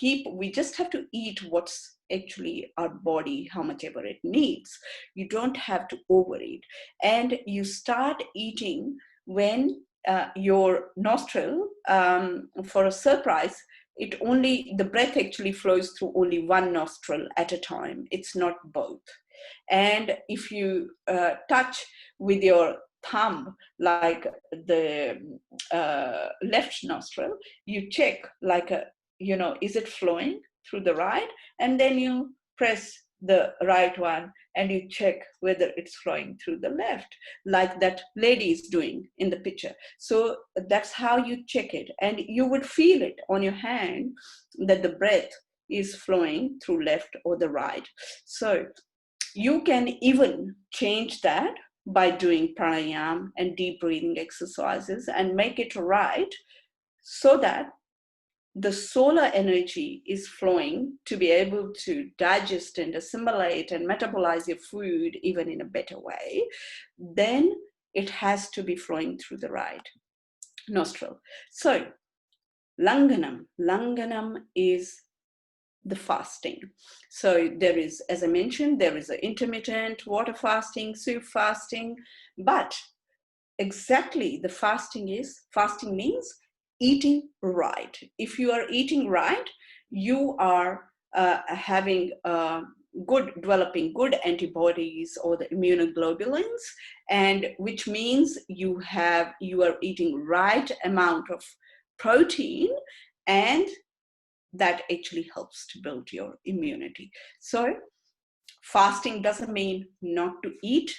just have to eat what's actually our body, how much ever it needs. You don't have to overeat. And you start eating when your nostril, for a surprise, the breath actually flows through only one nostril at a time. It's not both. And if you touch with your thumb, like the left nostril, you check, is it flowing through the right? And then you press the right one and you check whether it's flowing through the left, like that lady is doing in the picture. So that's how you check it, and you would feel it on your hand that the breath is flowing through left or the right. So you can even change that by doing pranayama and deep breathing exercises and make it right, so that the solar energy is flowing to be able to digest and assimilate and metabolize your food even in a better way. Then it has to be flowing through the right nostril. So langanam is the fasting. So there is, as I mentioned, there is an intermittent water fasting, soup fasting, but exactly the fasting means eating right. If you are eating right, you are having developing good antibodies or the immunoglobulins, and which means you are eating right amount of protein, and that actually helps to build your immunity. So fasting doesn't mean not to eat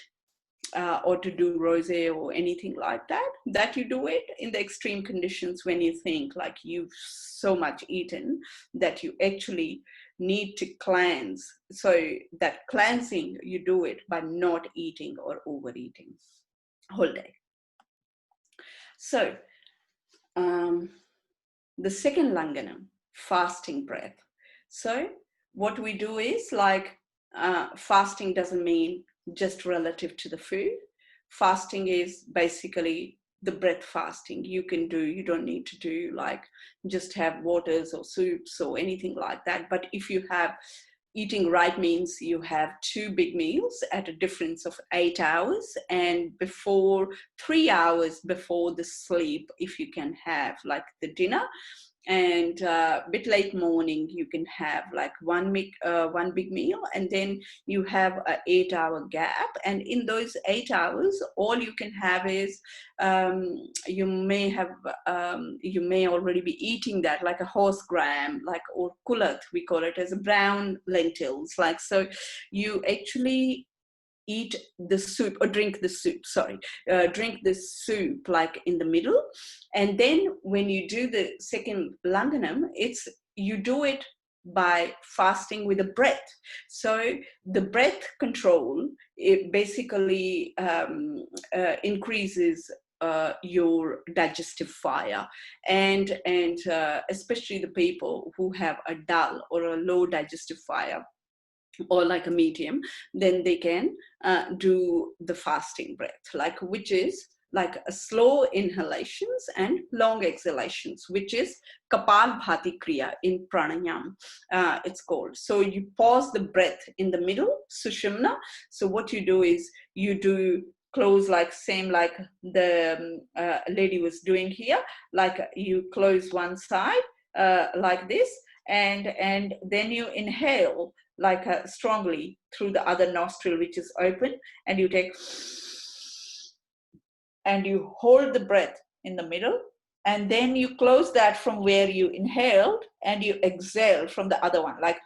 or to do rosé or anything like that you do it in the extreme conditions when you think like you've so much eaten that you actually need to cleanse. So that cleansing, you do it by not eating or overeating whole day. So the second langanam, fasting breath. So what we do is like fasting doesn't mean just relative to the food. Fasting is basically the breath fasting. You don't need to do like just have waters or soups or anything like that. But if you have eating right, means you have 2 big meals at a difference of 8 hours, and before 3 hours before the sleep, if you can have like the dinner, and a bit late morning you can have like one big meal, and then you have a 8-hour gap, and in those 8 hours all you can have is you may already be eating that like a horse gram, like, or kulat, we call it as a brown lentils, like, so you actually eat the soup or drink the soup, drink the soup like in the middle. And then when you do the second langanam, you do it by fasting with a breath. So the breath control, it basically increases your digestive fire, and especially the people who have a dull or a low digestive fire, or like a medium, then they can do the fasting breath, like, which is like a slow inhalations and long exhalations, which is Kapalbhati Kriya in Pranayama, it's called. So you pause the breath in the middle, Sushumna. So what you do is you do close like same like the lady was doing here, like you close one side like this, and then you inhale like strongly through the other nostril, which is open, and you take and you hold the breath in the middle, and then you close that from where you inhaled, and you exhale from the other one, like.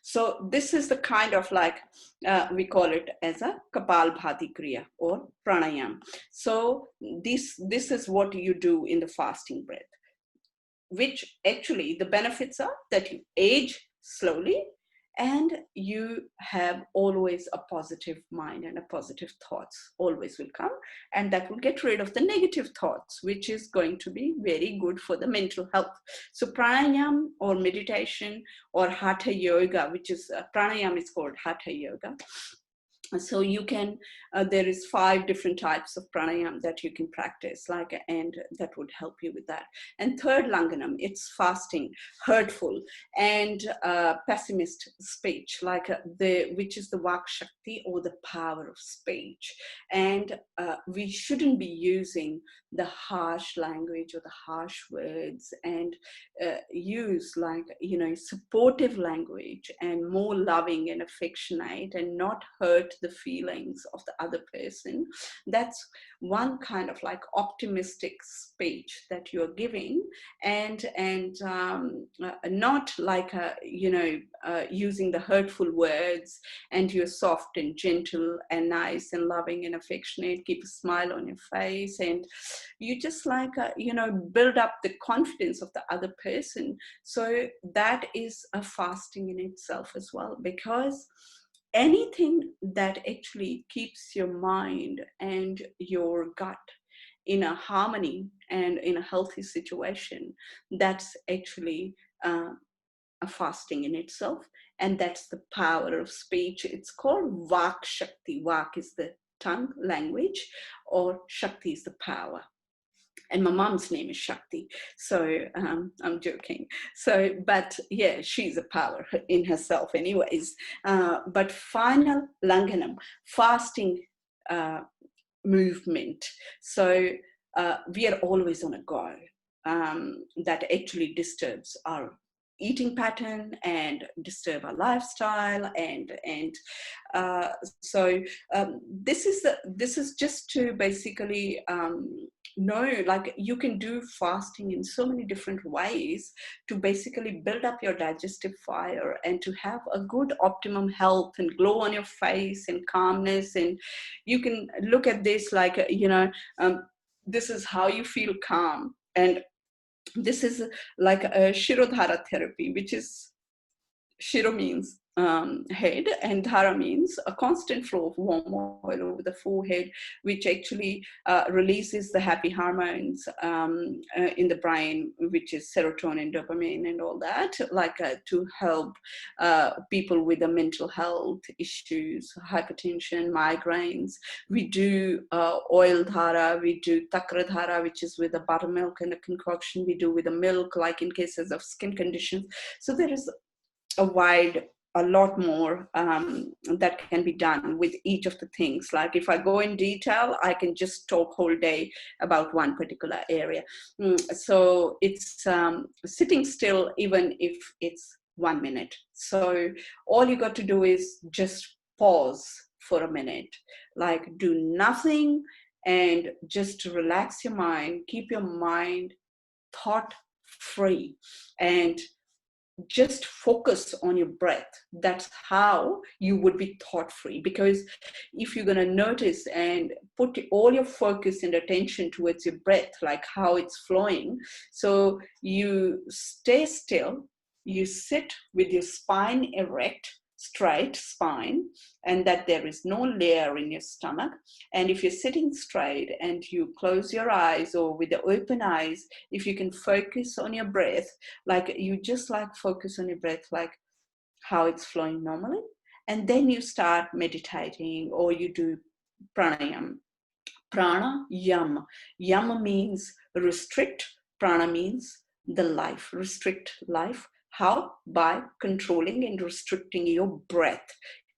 So this is the kind of like we call it as a Kapalbhati Kriya or Pranayama. So this is what you do in the fasting breath, which actually the benefits are that you age slowly, and you have always a positive mind, and a positive thoughts always will come, and that will get rid of the negative thoughts, which is going to be very good for the mental health. So pranayama or meditation or hatha yoga, which is pranayama is called hatha yoga. So you can, there is 5 different types of pranayama that you can practice, like, and that would help you with that. And third langanam, it's fasting, hurtful and pessimist speech, like which is the vak shakti or the power of speech. And we shouldn't be using the harsh language or the harsh words, and use like, supportive language and more loving and affectionate, and not hurt the feelings of the other person. That's one kind of like optimistic speech that you're giving, and not like using the hurtful words, and you're soft and gentle and nice and loving and affectionate, keep a smile on your face, and you just like build up the confidence of the other person. So that is a fasting in itself as well, because anything that actually keeps your mind and your gut in a harmony and in a healthy situation, that's actually a fasting in itself. And that's the power of speech. It's called vak shakti. Vak is the tongue, language, or shakti is the power. And my mom's name is Shakti, so I'm joking. So, but yeah, she's a power in herself anyways. But final langanam, fasting movement. So we are always on a go. That actually disturbs our eating pattern and disturb our lifestyle, and so this is just to basically know, like, you can do fasting in so many different ways to basically build up your digestive fire and to have a good optimum health and glow on your face and calmness. And you can look at this like, this is how you feel calm. And this is like a Shirodhara therapy, which is, Shiro means head, and Dhara means a constant flow of warm oil over the forehead, which actually releases the happy hormones in the brain, which is serotonin, dopamine, and all that, like to help people with the mental health issues, hypertension, migraines. We do oil dhara, we do takra dhara, which is with the buttermilk and a concoction. We do with the milk, like in cases of skin conditions. So there is a lot more that can be done with each of the things. Like if I go in detail, I can just talk whole day about one particular area. So it's sitting still, even if it's 1 minute. So all you got to do is just pause for a minute, like do nothing and just relax your mind, keep your mind thought free, and just focus on your breath. That's how you would be thought free. Because if you're going to notice and put all your focus and attention towards your breath, like how it's flowing, so you stay still, you sit with your spine erect, straight spine, and that there is no layer in your stomach. And if you're sitting straight and you close your eyes, or with the open eyes, if you can focus on your breath, like you just like focus on your breath, like how it's flowing normally. And then you start meditating, or you do pranayama. Prana, yama. Yama means restrict. Prana means the life, restrict life. How? By controlling and restricting your breath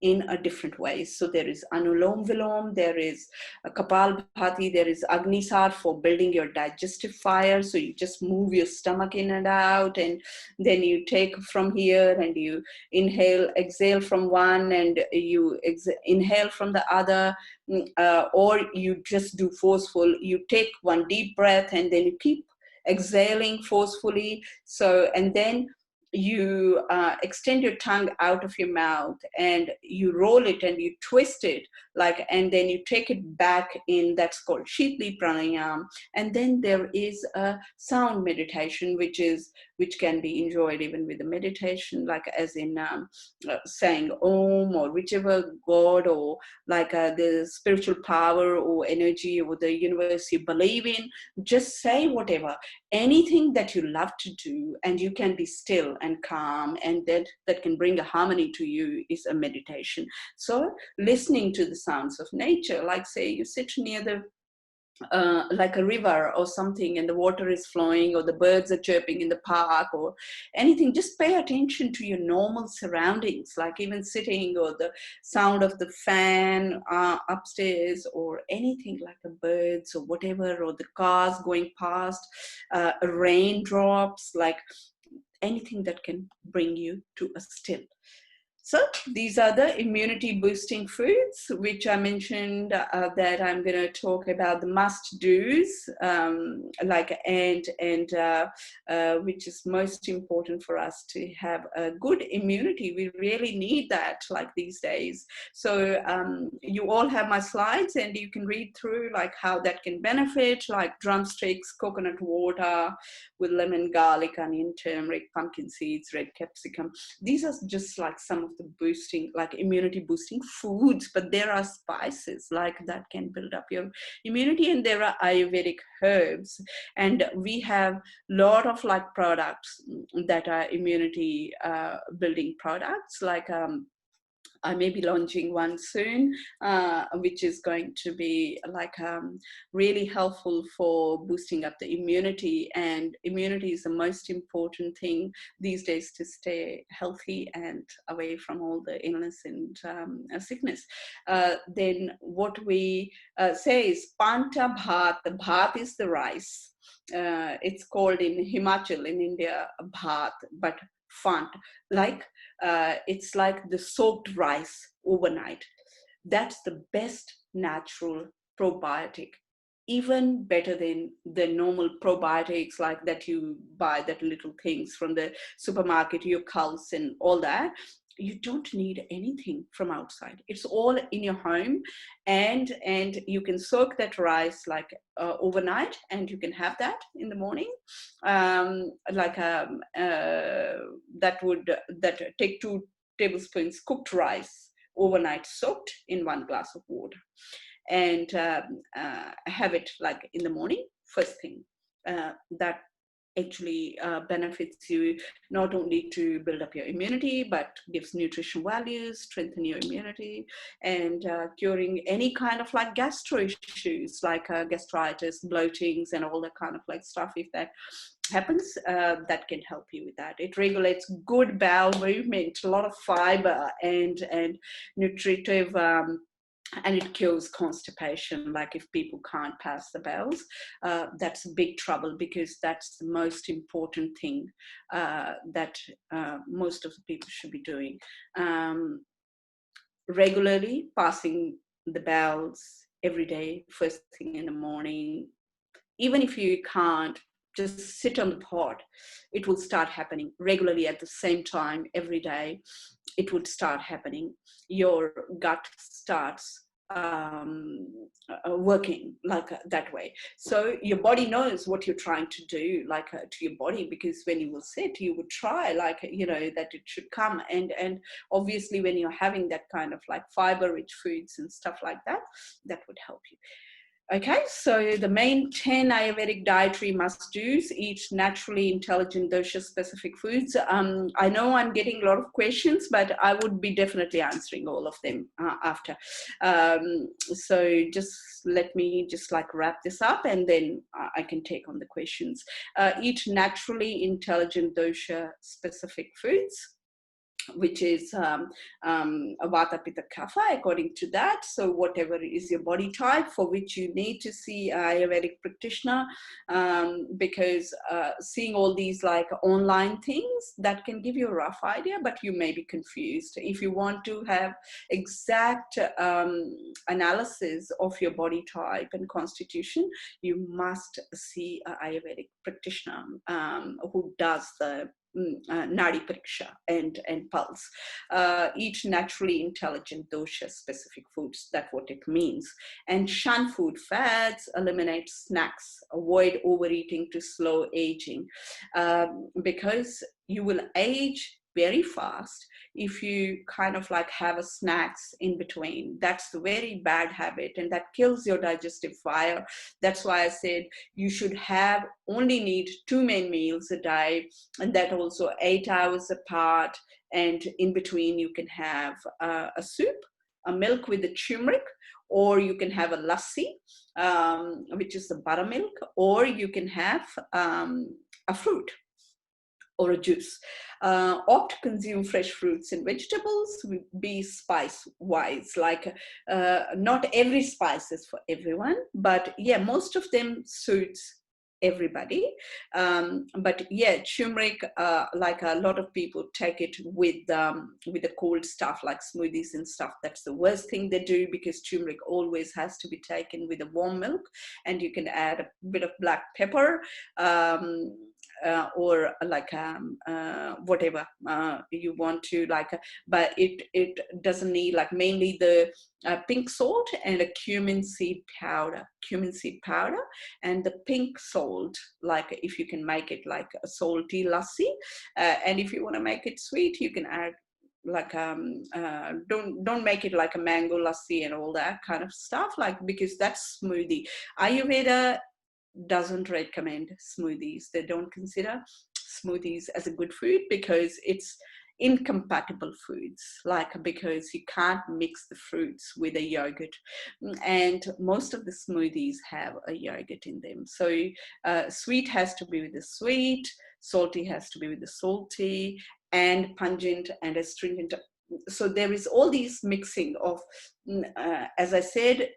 in a different way. So there is Anulom Vilom, there is Kapalbhati, there is Agnisar for building your digestive fire. So you just move your stomach in and out, and then you take from here and you inhale, exhale from one, and you inhale from the other, or you just do forceful. You take one deep breath and then you keep exhaling forcefully. So, and then you extend your tongue out of your mouth and you roll it and you twist it, like, and then you take it back in. That's called Shitli Pranayama. And then there is a sound meditation, which can be enjoyed even with the meditation, like as in saying Om, or whichever God, or like the spiritual power or energy or the universe you believe in. Just say whatever, anything that you love to do, and you can be still and calm, and that can bring a harmony to you, is a meditation. So listening to the sounds of nature, like say you sit near the like a river or something, and the water is flowing, or the birds are chirping in the park, or anything. Just pay attention to your normal surroundings, like even sitting, or the sound of the fan upstairs, or anything like the birds or whatever, or the cars going past, raindrops, like anything that can bring you to a still. So these are the immunity boosting foods, which I mentioned that I'm going to talk about the must do's, like, and which is most important for us to have a good immunity. We really need that, like these days. So you all have my slides, and you can read through like how that can benefit, like drumsticks, coconut water with lemon, garlic, onion, turmeric, pumpkin seeds, red capsicum. These are just like some of the boosting, like immunity boosting foods, but there are spices like that can build up your immunity, and there are Ayurvedic herbs, and we have a lot of like products that are immunity building products, like I may be launching one soon, which is going to be like really helpful for boosting up the immunity. And immunity is the most important thing these days to stay healthy and away from all the illness and sickness. Then what we say is Panta Bhat. The Bhat is the rice. It's called in Himachal in India Bhat, but fund, like it's like the soaked rice overnight. That's the best natural probiotic, even better than the normal probiotics like that you buy, that little things from the supermarket, your Cults and all that. You don't need anything from outside. It's all in your home, and you can soak that rice like overnight, and you can have that in the morning. That take 2 tablespoons cooked rice overnight soaked in 1 glass of water, and have it like in the morning first thing. That actually benefits you not only to build up your immunity, but gives nutrition values, strengthen your immunity, and curing any kind of like gastro issues like gastritis, bloatings, and all that kind of like stuff. If that happens, that can help you with that. It regulates good bowel movement, a lot of fiber and nutritive, and it cures constipation. Like if people can't pass the bowels, that's big trouble, because that's the most important thing that most of the people should be doing. Regularly passing the bowels every day, first thing in the morning. Even if you can't, just sit on the pot. It will start happening regularly at the same time every day. It would start happening. Your gut starts working like that way. So your body knows what you're trying to do, like to your body, because when you will sit, you would try like, you know, that it should come. And obviously when you're having that kind of like fiber rich foods and stuff like that, that would help you. Okay, so the main 10 Ayurvedic dietary must-dos, each naturally intelligent dosha-specific foods. I know I'm getting a lot of questions, but I would be definitely answering all of them after. So just let me just like wrap this up, and then I can take on the questions. Each naturally intelligent dosha-specific foods, which is Vata, Pitta, Kapha, according to that. So whatever is your body type, for which you need to see an Ayurvedic practitioner, because seeing all these like online things, that can give you a rough idea, but you may be confused. If you want to have exact analysis of your body type and constitution, you must see an Ayurvedic practitioner who does the Nadi Pariksha and pulse. Eat naturally intelligent dosha specific foods. That's what it means. And shun food fads, eliminate snacks, avoid overeating to slow aging, because you will age very fast if you kind of like have a snacks in between. That's a very bad habit, and that kills your digestive fire. That's why I said you should have only need 2 main meals a day, and that also 8 hours apart, and in between you can have a soup, a milk with the turmeric, or you can have a lassi, which is the buttermilk, or you can have a fruit or a juice. Opt to consume fresh fruits and vegetables, be spice wise. Like not every spice is for everyone, but yeah, most of them suits everybody. But yeah, turmeric, like a lot of people take it with the cold stuff like smoothies and stuff. That's the worst thing they do, because turmeric always has to be taken with a warm milk, and you can add a bit of black pepper, or like whatever you want to, like, but it doesn't need, like, mainly the pink salt and a cumin seed powder, and the pink salt, like if you can make it like a salty lassi, and if you want to make it sweet, you can add like don't make it like a mango lassi and all that kind of stuff, like, because that's smoothie. Ayurveda doesn't recommend smoothies. They don't consider smoothies as a good food, because it's incompatible foods, like, because you can't mix the fruits with a yogurt, and most of the smoothies have a yogurt in them. So sweet has to be with the sweet, salty has to be with the salty, and pungent and astringent. So there is all these mixing of, as I said,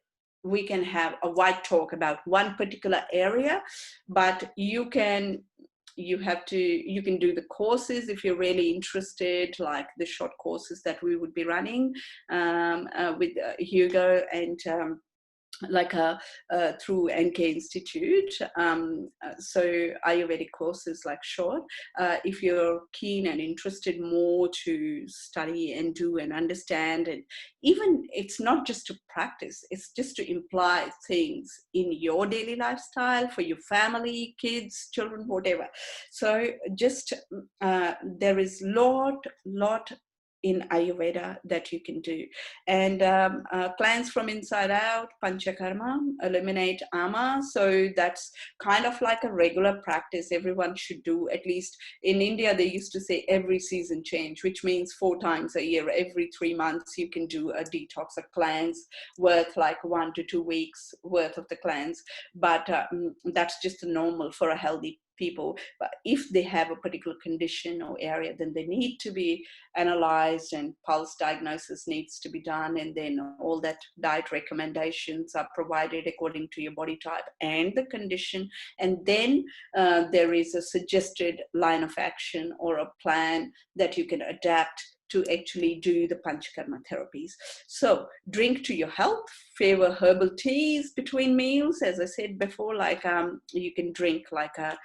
we can have a wide talk about one particular area, but you can you can do the courses if you're really interested, like the short courses that we would be running with Hugo and through NK Institute. So Ayurvedic courses like short. If you're keen and interested more to study and do and understand, and even it's not just to practice, it's just to imply things in your daily lifestyle for your family, kids, children, whatever. So just there is lot in Ayurveda that you can do. And cleanse from inside out, Panchakarma, eliminate ama. So that's kind of like a regular practice everyone should do. At least in India, they used to say every season change, which means 4 times a year, every 3 months, you can do a detox, a cleanse worth like 1 to 2 weeks worth of the cleanse. But that's just normal for a healthy people. But if they have a particular condition or area, then they need to be analyzed and pulse diagnosis needs to be done, and then all that diet recommendations are provided according to your body type and the condition. And then there is a suggested line of action or a plan that you can adapt to actually do the Panchakarma therapies. So drink to your health, favor herbal teas between meals. As I said before, like you can drink like a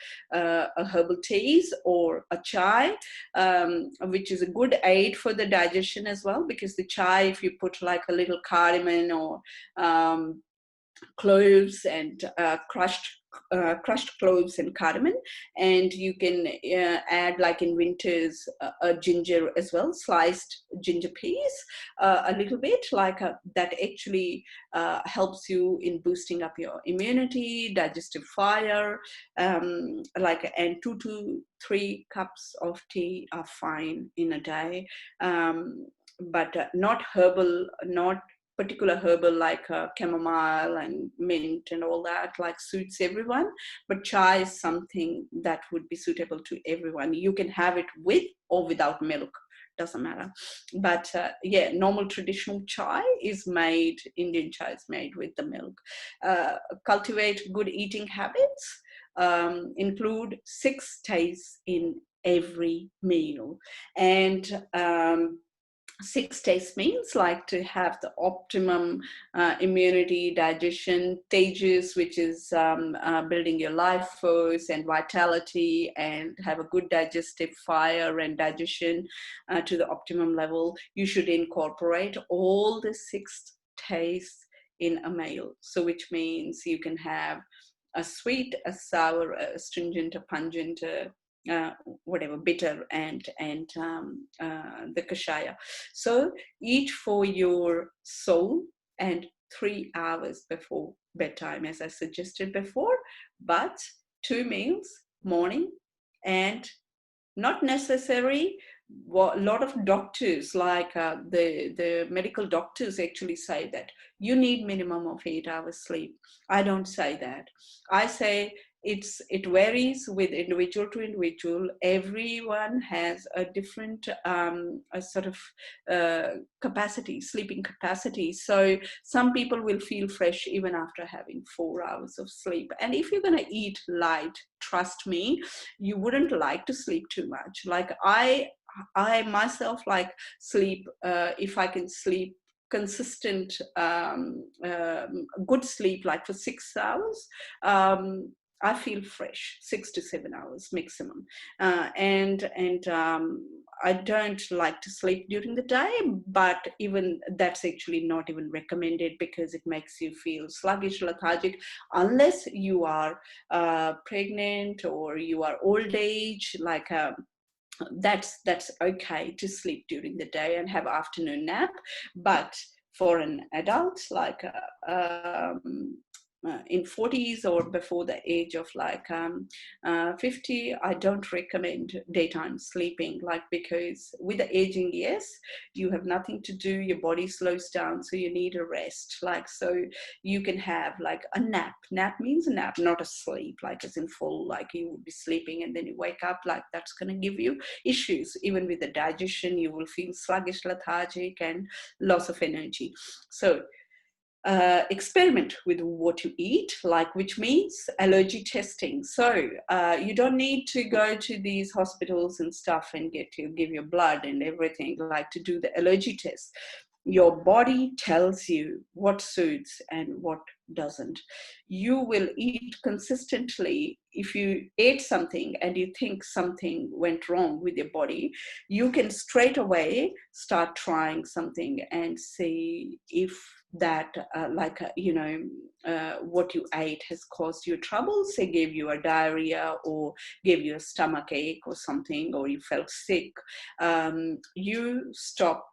herbal teas or a chai, which is a good aid for the digestion as well, because the chai, if you put like a little cardamom or cloves and crushed cloves and cardamom, and you can add, like in winters, a ginger as well, sliced ginger peas, a little bit, like that actually helps you in boosting up your immunity, digestive fire, and 2 to 3 cups of tea are fine in a day, but not herbal, not particular herbal like chamomile and mint and all that, like suits everyone. But chai is something that would be suitable to everyone. You can have it with or without milk, doesn't matter. But yeah, normal traditional chai is made, Indian chai is made with the milk. Cultivate good eating habits. Include 6 tastes in every meal. And 6 taste means like to have the optimum immunity, digestion, tejas, which is building your life force and vitality, and have a good digestive fire and digestion to the optimum level. You should incorporate all the 6 tastes in a meal. So which means you can have a sweet, a sour, a astringent, a pungent, whatever, bitter, and the kashaya. So each for your soul, and 3 hours before bedtime, as I suggested before. But 2 meals, morning, and not necessary. A lot of doctors, like the medical doctors, actually say that you need minimum of 8 hours sleep. I don't say that. I say it varies with individual to individual. Everyone has a different a sort of capacity, sleeping capacity. So some people will feel fresh even after having 4 hours of sleep. And if you're going to eat light, trust me, you wouldn't like to sleep too much. Like I myself like sleep, if I can sleep consistent good sleep, like for 6 hours, I feel fresh. 6 to 7 hours maximum, and I don't like to sleep during the day, but even that's actually not even recommended, because it makes you feel sluggish, lethargic, unless you are pregnant or you are old age, like that's okay to sleep during the day and have afternoon nap. But for an adult, like in 40s or before the age of like 50, I don't recommend daytime sleeping, like, because with the aging, yes, you have nothing to do, your body slows down, so you need a rest. Like, so you can have like a nap. Nap means a nap, not a sleep like as in full, like you would be sleeping and then you wake up. Like, that's going to give you issues. Even with the digestion, you will feel sluggish, lethargic, and loss of energy. So experiment with what you eat, like, which means allergy testing. So you don't need to go to these hospitals and stuff and give your blood and everything, like, to do the allergy test. Your body tells you what suits and what doesn't. You will eat consistently. If you ate something and you think something went wrong with your body, you can straight away start trying something and see if that what you ate has caused you trouble, say gave you a diarrhea or gave you a stomach ache or something, or you felt sick. You stop,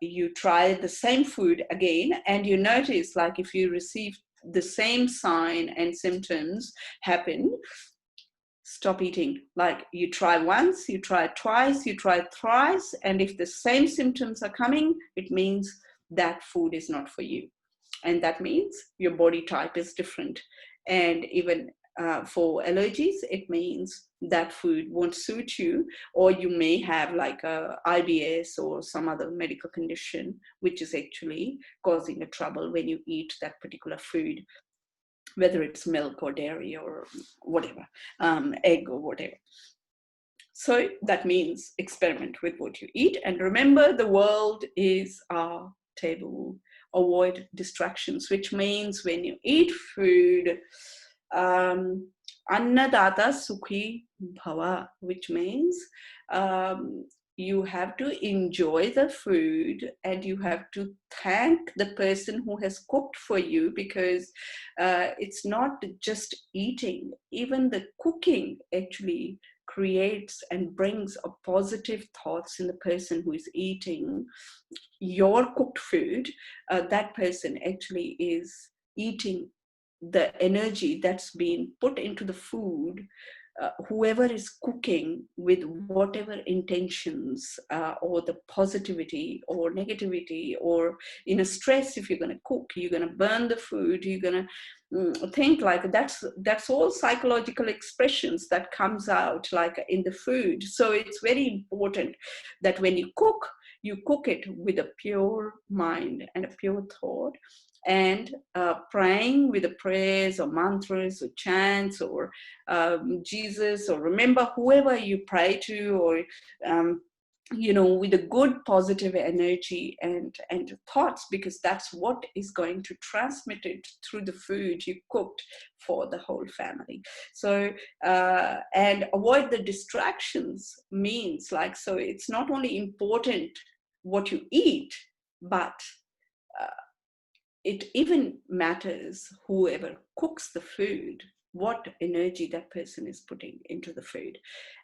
you try the same food again, and you notice, like, if you receive the same sign and symptoms happen, stop eating. Like, you try once, you try twice, you try thrice, and if the same symptoms are coming, it means that food is not for you. And that means your body type is different. And even for allergies, it means that food won't suit you, or you may have like a IBS or some other medical condition which is actually causing a trouble when you eat that particular food, whether it's milk or dairy or whatever, egg or whatever. So that means experiment with what you eat. And remember, the world is our table. Avoid distractions, which means when you eat food, annadata sukhi bhava, which means you have to enjoy the food and you have to thank the person who has cooked for you, because it's not just eating. Even the cooking actually creates and brings a positive thoughts in the person who is eating your cooked food. That person actually is eating the energy that's been put into the food. Whoever is cooking with whatever intentions, or the positivity or negativity, or in a stress, if you're going to cook, you're going to burn the food, you're going to think, like, that's all psychological expressions that comes out like in the food. So it's very important that when you cook it with a pure mind and a pure thought, and praying with the prayers or mantras or chants or Jesus, or remember whoever you pray to, or with a good positive energy and thoughts, because that's what is going to transmit it through the food you cooked for the whole family. So and avoid the distractions means, like, so it's not only important what you eat, but it even matters whoever cooks the food, what energy that person is putting into the food.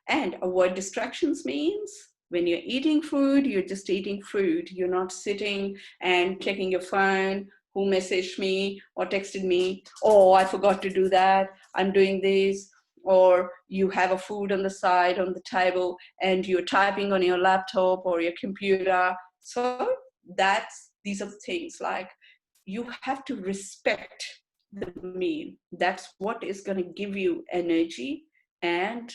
And avoid distractions means when you're eating food, you're just eating food. You're not sitting and checking your phone, who messaged me or texted me, oh, I forgot to do that, I'm doing this. Or you have a food on the side on the table and you're typing on your laptop or your computer. So these are the things, like, you have to respect the meal. That's what is going to give you energy, and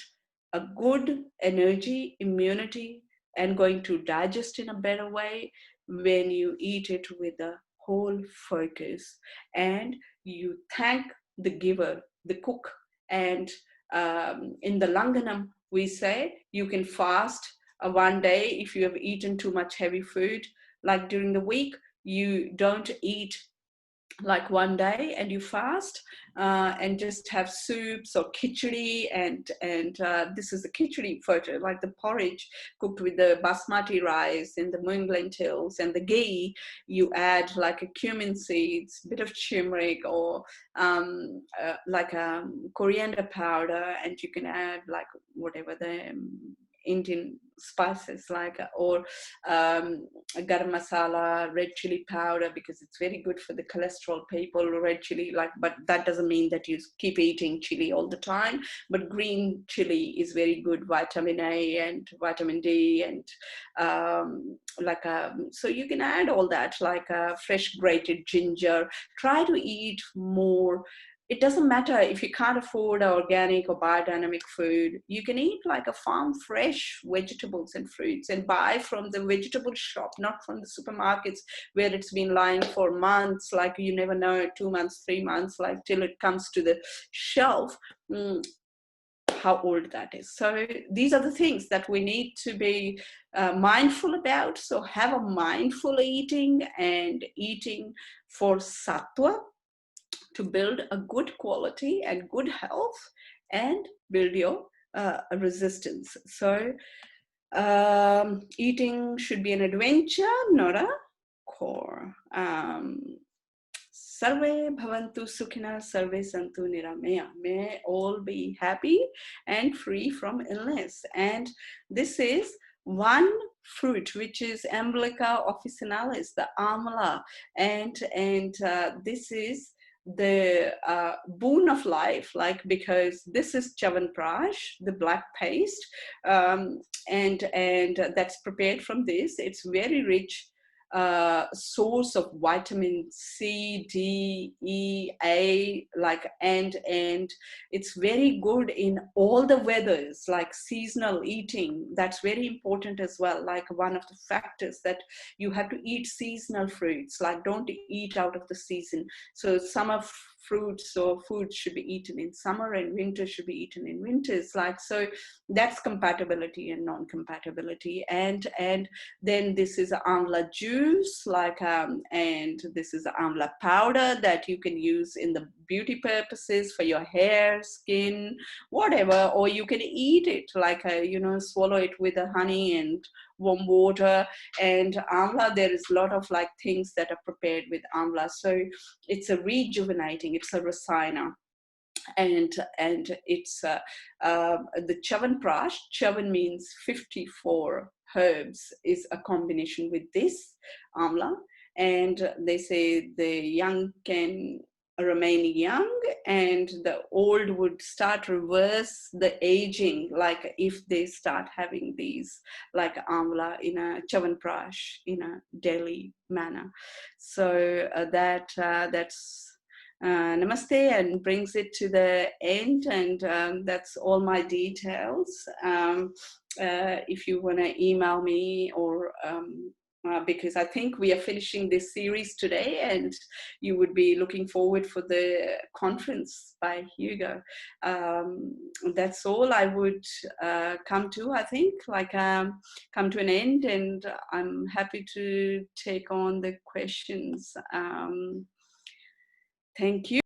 a good energy, immunity, and going to digest in a better way when you eat it with a whole focus. And you thank the giver, the cook. And in the Langanam, we say you can fast one day if you have eaten too much heavy food. Like during the week, you don't eat like one day and you fast and just have soups or khichdi, and this is the khichdi photo, like the porridge cooked with the basmati rice and the mung lentils and the ghee. You add like a cumin seeds, bit of turmeric, or like a coriander powder, and you can add like whatever the Indian spices, like, or garam masala, red chili powder, because it's very good for the cholesterol people, red chili, like, but that doesn't mean that you keep eating chili all the time. But green chili is very good, vitamin A and vitamin D, and so you can add all that, like fresh grated ginger. Try to eat more it doesn't matter if you can't afford organic or biodynamic food. You can eat like a farm fresh vegetables and fruits and buy from the vegetable shop, not from the supermarkets where it's been lying for months, like you never know, 2 months, 3 months, like till it comes to the shelf, how old that is. So these are the things that we need to be mindful about. So have a mindful eating and eating for sattva, to build a good quality and good health and build your resistance. So eating should be an adventure, not a core. Sarve bhavantu sukhina, sarve santu niramaya. May all be happy and free from illness. And this is one fruit which is Emblica officinalis, the amla, and this is the boon of life, like, because this is chavanprash, the black paste, and that's prepared from this. It's very rich source of vitamin C, D, E, A, like, and it's very good in all the weathers, like seasonal eating. That's very important as well. Like, one of the factors that you have to eat seasonal fruits, like don't eat out of the season. So summer fruits or food should be eaten in summer, and winter should be eaten in winters. Like, so that's compatibility and non-compatibility. And then this is amla juice, like, and this is amla powder that you can use in the beauty purposes for your hair, skin, whatever, or you can eat it, like, swallow it with a honey and warm water. And amla, there is a lot of like things that are prepared with amla. So it's a rejuvenating, it's a rasina. And it's the chavanprash. Chavan means 54 herbs, is a combination with this amla. And they say the young can remain young, and the old would start reverse the aging, like if they start having these, like amla in a chavanprash in a daily manner. So that's namaste, and brings it to the end. And that's all my details. If you want to email me, or because I think we are finishing this series today, and you would be looking forward for the conference by Hugo. That's all I would come to, I think, like come to an end, and I'm happy to take on the questions. Thank you.